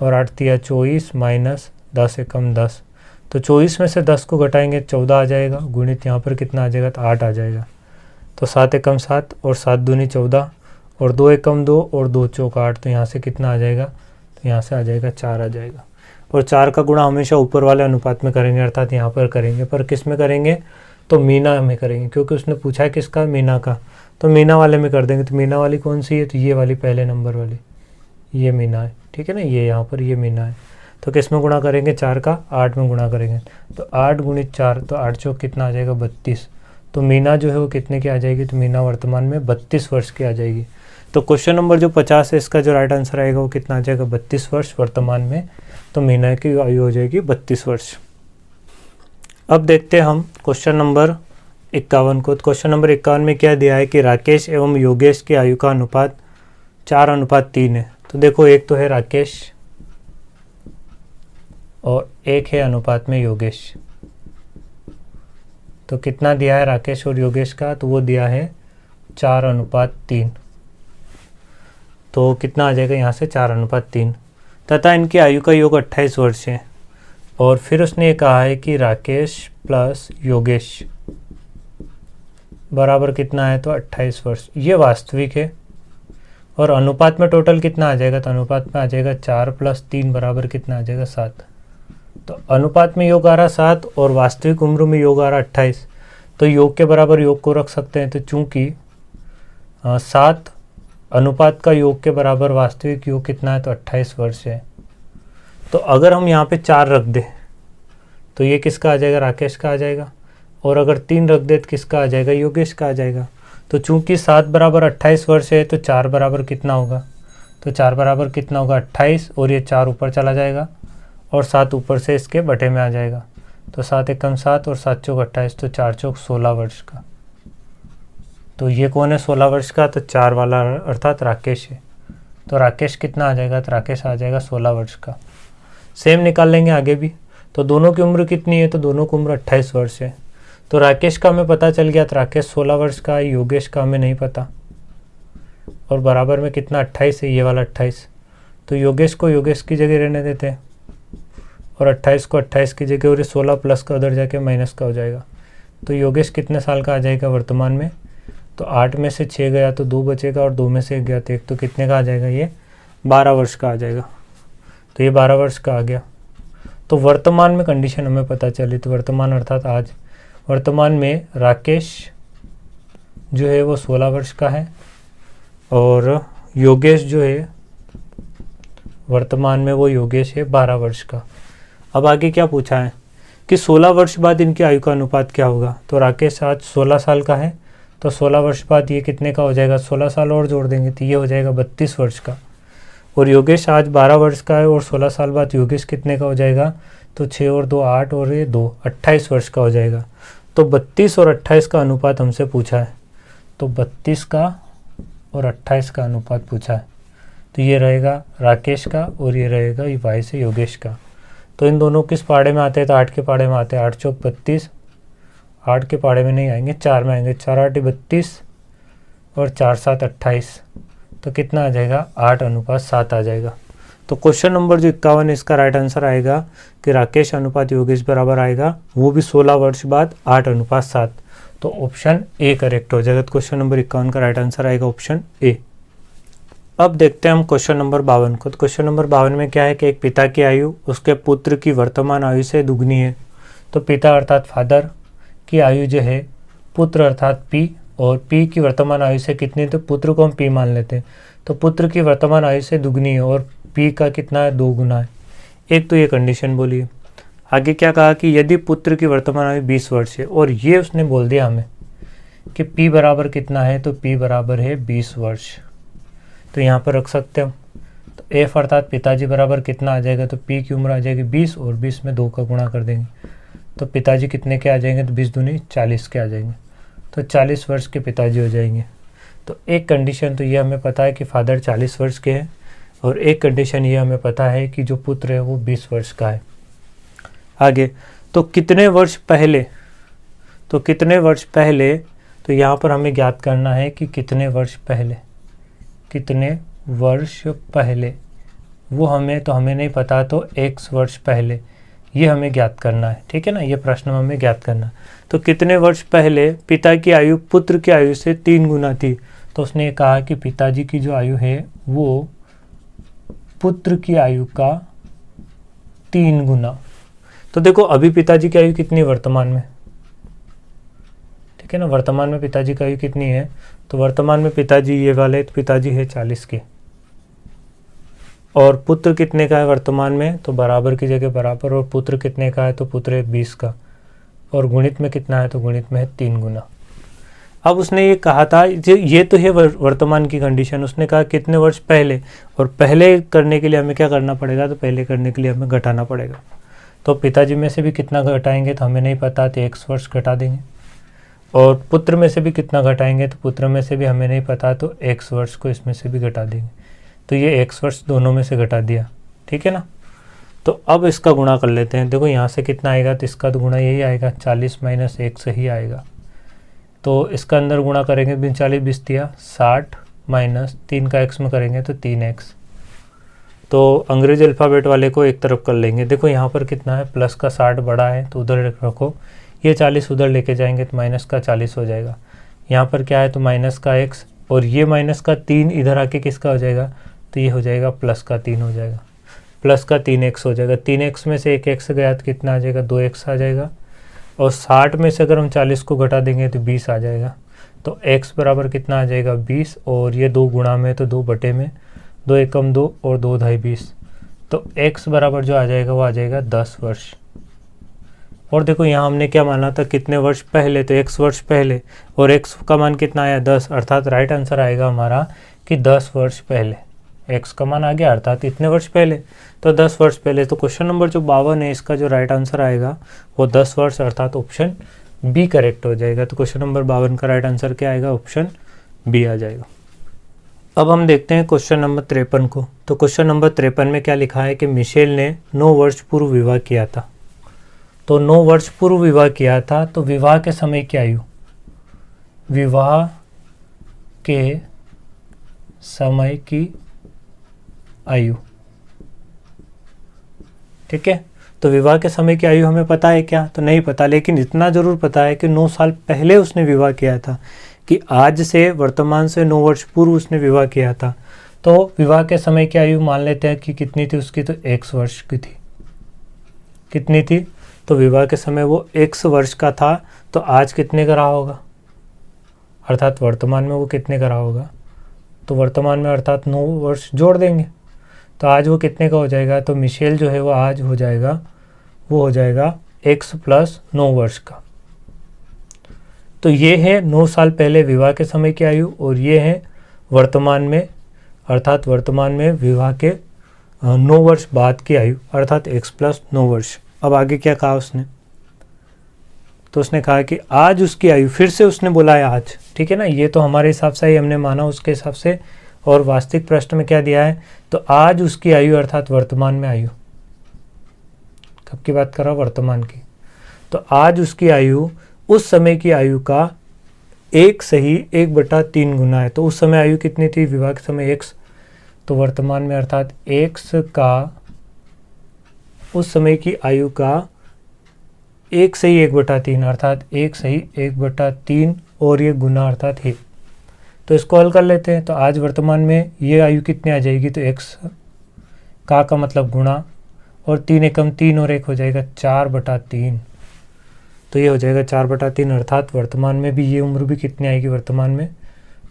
Speaker 1: और 8 तिया 24 माइनस 10 एकम 10, तो 24 में से 10 को घटाएंगे 14 आ जाएगा, गुणित यहाँ पर कितना आ जाएगा, तो 8 आ जाएगा। तो 7 एकम 7 और 7 दूनी 14 और 2 एकम 2 और 2 चौक 8, तो यहाँ से कितना आ जाएगा, तो यहाँ से आ जाएगा 4 आ जाएगा। और 4 का गुणा हमेशा ऊपर वाले अनुपात में करेंगे, अर्थात यहाँ पर करेंगे, पर किस में करेंगे, तो मीना में करेंगे, क्योंकि उसने पूछा है किसका, मीना का, तो मीना वाले में कर देंगे। तो मीना वाली कौन सी है, तो ये वाली पहले नंबर वाली, ये मीना है, ठीक है ना, ये यहाँ पर ये मीना है। तो किस में गुणा करेंगे, 4 का 8 में गुणा करेंगे, तो 8 गुणित 4, तो 8 चौक कितना आ जाएगा 32। तो मीना जो है वो कितने की आ जाएगी, तो मीना वर्तमान में 32 वर्ष की आ जाएगी। तो क्वेश्चन नंबर जो 50 है इसका जो राइट आंसर आएगा वो कितना आ जाएगा, 32 वर्ष वर्तमान में। तो मीना की आयु हो जाएगी 32 वर्ष। अब देखते हैं हम क्वेश्चन नंबर 51 को। क्वेश्चन नंबर 51 में क्या दिया है कि राकेश एवं योगेश की आयु का अनुपात 4:3 है। तो देखो, एक तो है राकेश और एक है अनुपात में योगेश। तो कितना दिया है राकेश और योगेश का, तो वो दिया है 4:3। तो कितना आ जाएगा यहाँ से 4:3, तथा इनकी आयु का योग 28 वर्ष है। और फिर उसने ये कहा है कि राकेश प्लस योगेश बराबर कितना है, तो 28 वर्ष। ये वास्तविक है। और अनुपात में टोटल कितना आ जाएगा, तो अनुपात में आ जाएगा 4 + 3 बराबर कितना आ जाएगा 7। तो अनुपात में योग आ रहा 7 और वास्तविक उम्र में योग आ रहा 28। तो योग के बराबर योग को रख सकते हैं। तो चूंकि 7 अनुपात का योग के बराबर वास्तविक योग कितना है, तो 28 वर्ष है। तो अगर हम यहाँ पे 4 रख दें तो ये किसका आ जाएगा, राकेश का आ जाएगा। और अगर 3 रख दे तो किसका आ जाएगा, योगेश का आ जाएगा। तो चूंकि 7 बराबर 28 वर्ष है तो 4 बराबर कितना होगा, तो 4 बराबर कितना होगा 28, और ये 4 ऊपर चला जाएगा और 7 ऊपर से इसके बटे में आ जाएगा। तो 7 एकम 7 और 7 चौक 28, तो 4 चौक 16 वर्ष का। तो ये कौन है 16 वर्ष का, तो 4 वाला अर्थात राकेश है। तो राकेश कितना आ जाएगा, तो राकेश आ जाएगा 16 वर्ष का। सेम निकाल लेंगे आगे भी। तो दोनों की उम्र कितनी है, तो दोनों की उम्र 28 वर्ष है। तो राकेश का हमें पता चल गया, तो राकेश 16 वर्ष का है, योगेश का हमें नहीं पता। और बराबर में कितना 28 है, ये वाला 28। तो योगेश को योगेश की जगह रहने देते हैं और 28 को 28 की जगह, और ये 16 प्लस का उधर जाके माइनस का हो जाएगा। तो योगेश कितने साल का आ जाएगा वर्तमान में, तो 8 में से 6 गया तो 2 बचेगा और 2 में से 1 गया तो 1, तो कितने का आ जाएगा, ये 12 वर्ष का आ जाएगा। तो ये 12 वर्ष का आ गया। तो वर्तमान में कंडीशन हमें पता चली। तो वर्तमान अर्थात आज वर्तमान में राकेश जो है वो 16 वर्ष का है और योगेश जो है वर्तमान में वो योगेश है 12 वर्ष का। अब आगे क्या पूछा है कि 16 वर्ष बाद इनकी आयु का अनुपात क्या होगा। तो राकेश आज 16 साल का है, तो 16 वर्ष बाद ये कितने का हो जाएगा, 16 साल और जोड़ देंगे तो ये हो जाएगा 32 वर्ष का। और योगेश आज 12 वर्ष का है और 16 साल बाद योगेश कितने का हो जाएगा, तो 6 और 2 8 और ये 2 28 वर्ष का हो जाएगा। तो 32 और 28 का अनुपात हमसे पूछा है। तो 32 का और 28 का अनुपात पूछा है। तो ये रहेगा राकेश का और ये रहेगा ये वाई से योगेश का। तो इन दोनों किस पाड़े में आते हैं, तो 8 के पाड़े में आते हैं। 8 चौक 32, 8 के पाड़े में नहीं आएंगे, 4 में आएंगे। 4 8 32 और 4 7 28, तो कितना आ जाएगा 8:7 आ जाएगा। तो क्वेश्चन नंबर जो 51 है इसका राइट आंसर आएगा कि राकेश अनुपात योगेश बराबर आएगा, वो भी 16 वर्ष बाद 8:7। तो ऑप्शन ए करेक्ट हो जाएगा। क्वेश्चन नंबर 51 का राइट आंसर आएगा ऑप्शन ए। अब देखते हैं हम क्वेश्चन नंबर 52 को। तो क्वेश्चन नंबर 52 में क्या है कि एक पिता की आयु उसके पुत्र की वर्तमान आयु से दुगनी है। तो पिता अर्थात फादर की आयु जो है पुत्र अर्थात पी और पी की वर्तमान आयु से कितनी, तो पुत्र को हम पी मान लेते हैं, तो पुत्र की वर्तमान आयु से दुगनी है और पी का कितना है, 2 गुना है। एक तो ये कंडीशन बोली है। आगे क्या कहा कि यदि पुत्र की वर्तमान आयु 20 वर्ष है और ये उसने बोल दिया हमें कि p बराबर कितना है, तो p बराबर है 20 वर्ष, तो यहाँ पर रख सकते हो। तो f अर्थात पिताजी बराबर कितना आ जाएगा, तो p की उम्र आ जाएगी 20 और 20 में 2 का गुणा कर देंगे तो पिताजी कितने के आ जाएंगे, तो 20 दूनी 40 के आ जाएंगे, तो 40 वर्ष के पिताजी हो जाएंगे। तो एक कंडीशन तो ये हमें पता है कि फादर 40 वर्ष के हैं और एक कंडीशन ये हमें पता है कि जो पुत्र है वो 20 वर्ष का है। आगे तो कितने वर्ष पहले, तो कितने वर्ष पहले, तो यहाँ पर हमें ज्ञात करना है कि कितने वर्ष पहले, कितने वर्ष पहले, वो हमें तो हमें नहीं पता, तो x वर्ष पहले ये हमें ज्ञात करना है, ठीक है ना, ये प्रश्न में हमें ज्ञात करना। तो कितने वर्ष पहले पिता की आयु पुत्र की आयु से 3 गुना थी, तो उसने ये कहा कि पिताजी की जो आयु है वो पुत्र की आयु का 3 गुना। तो देखो अभी पिताजी की आयु कितनी वर्तमान में, ठीक है ना, वर्तमान में पिताजी की आयु कितनी है, तो वर्तमान में पिताजी ये वाले, तो पिताजी है 40 के और पुत्र कितने का है वर्तमान में, तो बराबर की जगह बराबर, और पुत्र कितने का है, तो पुत्र है 20 का और गुणित में कितना है, तो गुणित में है 3 गुना। अब उसने ये कहा था, ये तो है वर्तमान की कंडीशन, उसने कहा कितने वर्ष पहले, और पहले करने के लिए हमें क्या करना पड़ेगा, तो पहले करने के लिए हमें घटाना पड़ेगा। तो पिताजी में से भी कितना घटाएंगे, तो हमें नहीं पता, तो x वर्ष घटा देंगे, और पुत्र में से भी कितना घटाएंगे, तो पुत्र में से भी हमें नहीं पता, तो x वर्ष को इसमें से भी घटा देंगे, तो ये x वर्ष दोनों में से घटा दिया, ठीक है ना। तो अब इसका गुणा कर लेते हैं। देखो यहाँ से कितना आएगा, तो इसका तो गुणा यही आएगा, 40 माइनस 1 से ही आएगा, तो इसका अंदर गुणा करेंगे, 40 20 दिया 60 माइनस 3 का x में करेंगे तो 3x। तो अंग्रेजी अल्फ़ाबेट वाले को एक तरफ कर लेंगे। देखो यहाँ पर कितना है, प्लस का 60 बड़ा है तो उधर रखो, ये 40 उधर लेके जाएंगे तो माइनस का 40 हो जाएगा। यहाँ पर क्या है, तो माइनस का x और ये माइनस का 3 इधर आके किसका हो जाएगा, तो ये हो जाएगा प्लस का 3 हो जाएगा, प्लस का 3x हो जाएगा। 3x में से एक x गया तो कितना आ जाएगा, 2x आ जाएगा, और 60 में से अगर हम 40 को घटा देंगे तो 20 आ जाएगा। तो x बराबर कितना आ जाएगा, 20, और ये 2 गुणा में तो 2 बटे में, 2 एकम 2 और 2 ढाई 20, तो x बराबर जो आ जाएगा वो आ जाएगा 10 वर्ष। और देखो यहाँ हमने क्या माना था, कितने वर्ष पहले, तो x वर्ष पहले, और x का मान कितना आया, 10, अर्थात राइट आंसर आएगा हमारा कि 10 वर्ष पहले। x का मान आ गया अर्थात इतने वर्ष पहले, तो 10 वर्ष पहले। तो क्वेश्चन नंबर जो 52 है इसका जो राइट आंसर आएगा वो 10 वर्ष अर्थात ऑप्शन बी करेक्ट हो जाएगा। तो क्वेश्चन नंबर 52 का राइट आंसर क्या आएगा, ऑप्शन बी आ जाएगा। अब हम देखते हैं क्वेश्चन नंबर 53 को। तो क्वेश्चन नंबर 53 में क्या लिखा है कि मिशेल ने 9 वर्ष पूर्व विवाह किया था। तो 9 वर्ष पूर्व विवाह किया था, तो विवाह के समय की आयु, विवाह के समय की आयु, ठीक है। तो विवाह के समय की आयु हमें पता है क्या, तो नहीं पता, लेकिन इतना जरूर पता है कि 9 साल पहले उसने विवाह किया था, कि आज से वर्तमान से 9 वर्ष पूर्व उसने विवाह किया था। तो विवाह के समय की आयु मान लेते हैं कि कितनी थी उसकी, तो x वर्ष की थी। कितनी थी, तो विवाह के समय वो x वर्ष का था, तो आज कितने का रहा होगा, अर्थात वर्तमान में वो कितने का रहा होगा, तो वर्तमान में अर्थात 9 वर्ष जोड़ देंगे, तो आज वो कितने का हो जाएगा, तो मिशेल जो है वो आज हो जाएगा, वो हो जाएगा x प्लस 9 वर्ष का। तो ये है 9 साल पहले विवाह के समय की आयु, और ये है वर्तमान में, अर्थात वर्तमान में विवाह के 9 वर्ष बाद की आयु, अर्थात x प्लस 9 वर्ष। अब आगे क्या कहा उसने, तो उसने कहा कि आज उसकी आयु, फिर से उसने बोला है आज, ठीक है ना, ये तो हमारे हिसाब से ही हमने माना उसके हिसाब से, और वास्तविक प्रश्न में क्या दिया है, तो आज उसकी आयु अर्थात वर्तमान में आयु, कब की बात कर रहा हूँ, वर्तमान की। तो आज उसकी आयु उस समय की आयु का 1 सही 1/3 गुना है। तो उस समय आयु कितनी थी, विवाह के समय x, तो वर्तमान में अर्थात x का उस समय की आयु का 1 सही 1/3 अर्थात 1 सही 1/3 और ये गुना अर्थात है। तो इसको हल कर लेते हैं। तो आज वर्तमान में ये आयु कितनी आ जाएगी, तो x का मतलब गुणा, और 3 एकम 3 और 1 हो जाएगा 4/3। तो ये हो जाएगा 4/3, अर्थात वर्तमान में भी ये उम्र भी कितनी आएगी वर्तमान में,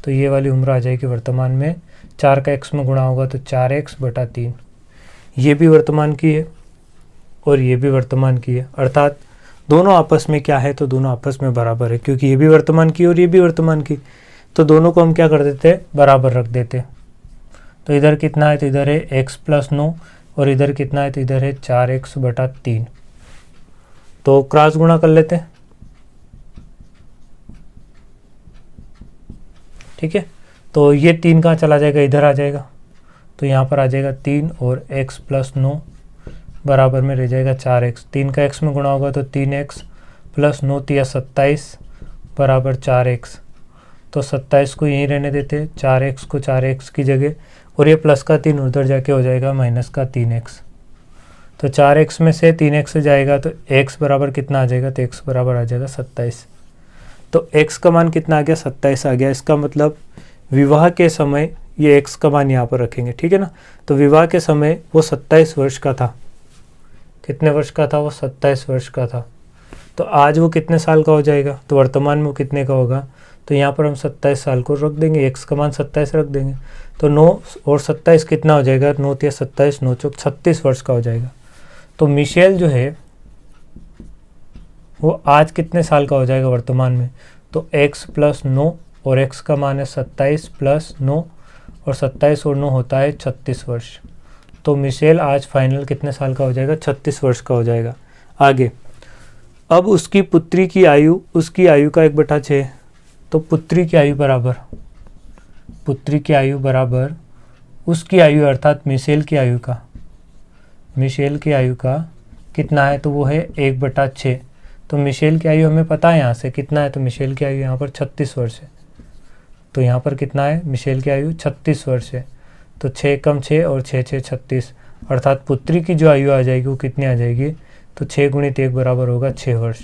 Speaker 1: तो ये वाली उम्र आ जाएगी वर्तमान में 4 का x में गुणा होगा तो 4x/3। ये भी वर्तमान की है और ये भी वर्तमान की है, अर्थात दोनों आपस में क्या है, तो दोनों आपस में बराबर है, क्योंकि ये भी वर्तमान की और ये भी वर्तमान की, तो दोनों को हम क्या कर देते हैं, बराबर रख देते हैं। तो इधर कितना है, तो इधर है x + 9 और इधर कितना है, तो इधर है 4x/3। तो क्रॉस गुणा कर लेते हैं, ठीक है। तो ये 3 कहाँ चला जाएगा, इधर आ जाएगा, तो यहाँ पर आ जाएगा 3 और x + 9 बराबर में रह जाएगा 4x। 3 का x में गुणा होगा तो 3x + 9 × 27 बराबर 4x। तो 27 को यहीं रहने देते, 4x को 4x की जगह, और ये प्लस का 3 उधर जाके हो जाएगा माइनस का 3x। तो 4x में से 3x से जाएगा तो x बराबर कितना आ जाएगा, तो x बराबर आ जाएगा 27। तो x का मान कितना आ गया, 27 आ गया। इसका मतलब विवाह के समय ये x का मान यहाँ पर रखेंगे, ठीक है ना। तो विवाह के समय वो 27 वर्ष का था। कितने वर्ष का था वो, 27 वर्ष का था। तो आज वो कितने साल का हो जाएगा, तो वर्तमान में वो कितने का होगा, तो यहाँ पर हम 27 साल को रख देंगे, x का मान 27 रख देंगे। तो 9 और 27 कितना हो जाएगा, 9 × 27, 9 × 36 वर्ष का हो जाएगा। तो मिशेल जो है वो आज कितने साल का हो जाएगा वर्तमान में, तो x + 9 और x का मान है 27 + 9 और 27 और 9 होता है 36 वर्ष। तो मिशेल आज फाइनल कितने साल का हो जाएगा, 36 वर्ष का हो जाएगा। आगे, अब उसकी पुत्री की आयु, उसकी आयु का 1/6, तो पुत्री की आयु बराबर, पुत्री की आयु बराबर उसकी आयु अर्थात मिशेल की आयु का, मिशेल की आयु का कितना है, तो वो है 1/6। तो मिशेल की आयु हमें पता है यहाँ से कितना है, तो मिशेल की आयु यहाँ पर 36 वर्ष है। तो यहाँ पर कितना है, मिशेल की आयु 36 वर्ष है। तो 6 × 6 और 6 × 6 36, अर्थात पुत्री की जो आयु आ जाएगी वो कितनी आ जाएगी, तो 6 × 1 बराबर होगा 6 वर्ष।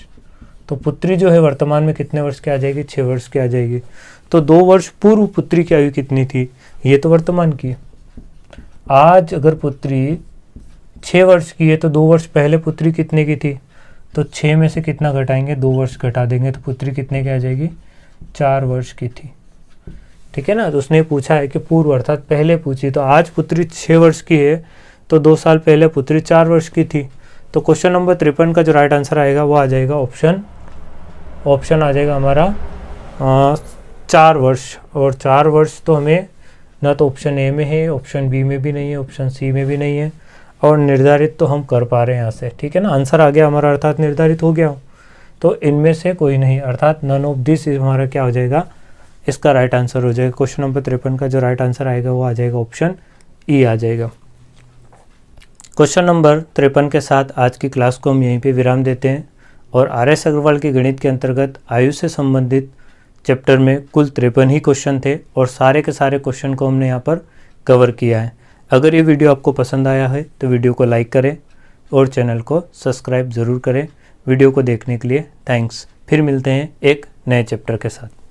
Speaker 1: तो पुत्री जो है वर्तमान में कितने वर्ष की आ जाएगी, 6 वर्ष की आ जाएगी। तो 2 वर्ष पूर्व पुत्री की आयु कितनी थी, ये तो वर्तमान की है। आज अगर पुत्री 6 वर्ष की है तो 2 वर्ष पहले पुत्री कितने की थी, तो 6 में से कितना घटाएंगे, 2 वर्ष घटा देंगे, तो पुत्री कितने की आ जाएगी, 4 वर्ष की थी, ठीक है ना। तो उसने पूछा है कि पूर्व अर्थात पहले पूछी, तो आज पुत्री 6 वर्ष की है तो 2 साल पहले पुत्री 4 वर्ष की थी। तो क्वेश्चन नंबर 53 का जो राइट आंसर आएगा वो आ जाएगा ऑप्शन आ जाएगा हमारा 4 वर्ष। और 4 वर्ष तो हमें ना तो ऑप्शन ए में है, ऑप्शन बी में भी नहीं है, ऑप्शन सी में भी नहीं है, और निर्धारित तो हम कर पा रहे हैं यहाँ से, ठीक है ना। आंसर आ गया हमारा, अर्थात निर्धारित हो गया हो, तो इनमें से कोई नहीं, अर्थात नन ऑफ दिस हमारा क्या हो जाएगा, इसका राइट आंसर हो जाएगा। क्वेश्चन नंबर 53 का जो राइट आंसर आएगा वो आ जाएगा ऑप्शन ई आ जाएगा। क्वेश्चन नंबर 53 के साथ आज की क्लास को हम यहीं पे विराम देते हैं। और RS अग्रवाल के गणित के अंतर्गत आयु से संबंधित चैप्टर में कुल 53 ही क्वेश्चन थे और सारे के सारे क्वेश्चन को हमने यहाँ पर कवर किया है। अगर ये वीडियो आपको पसंद आया है तो वीडियो को लाइक करें और चैनल को सब्सक्राइब ज़रूर करें। वीडियो को देखने के लिए थैंक्स। फिर मिलते हैं एक नए चैप्टर के साथ।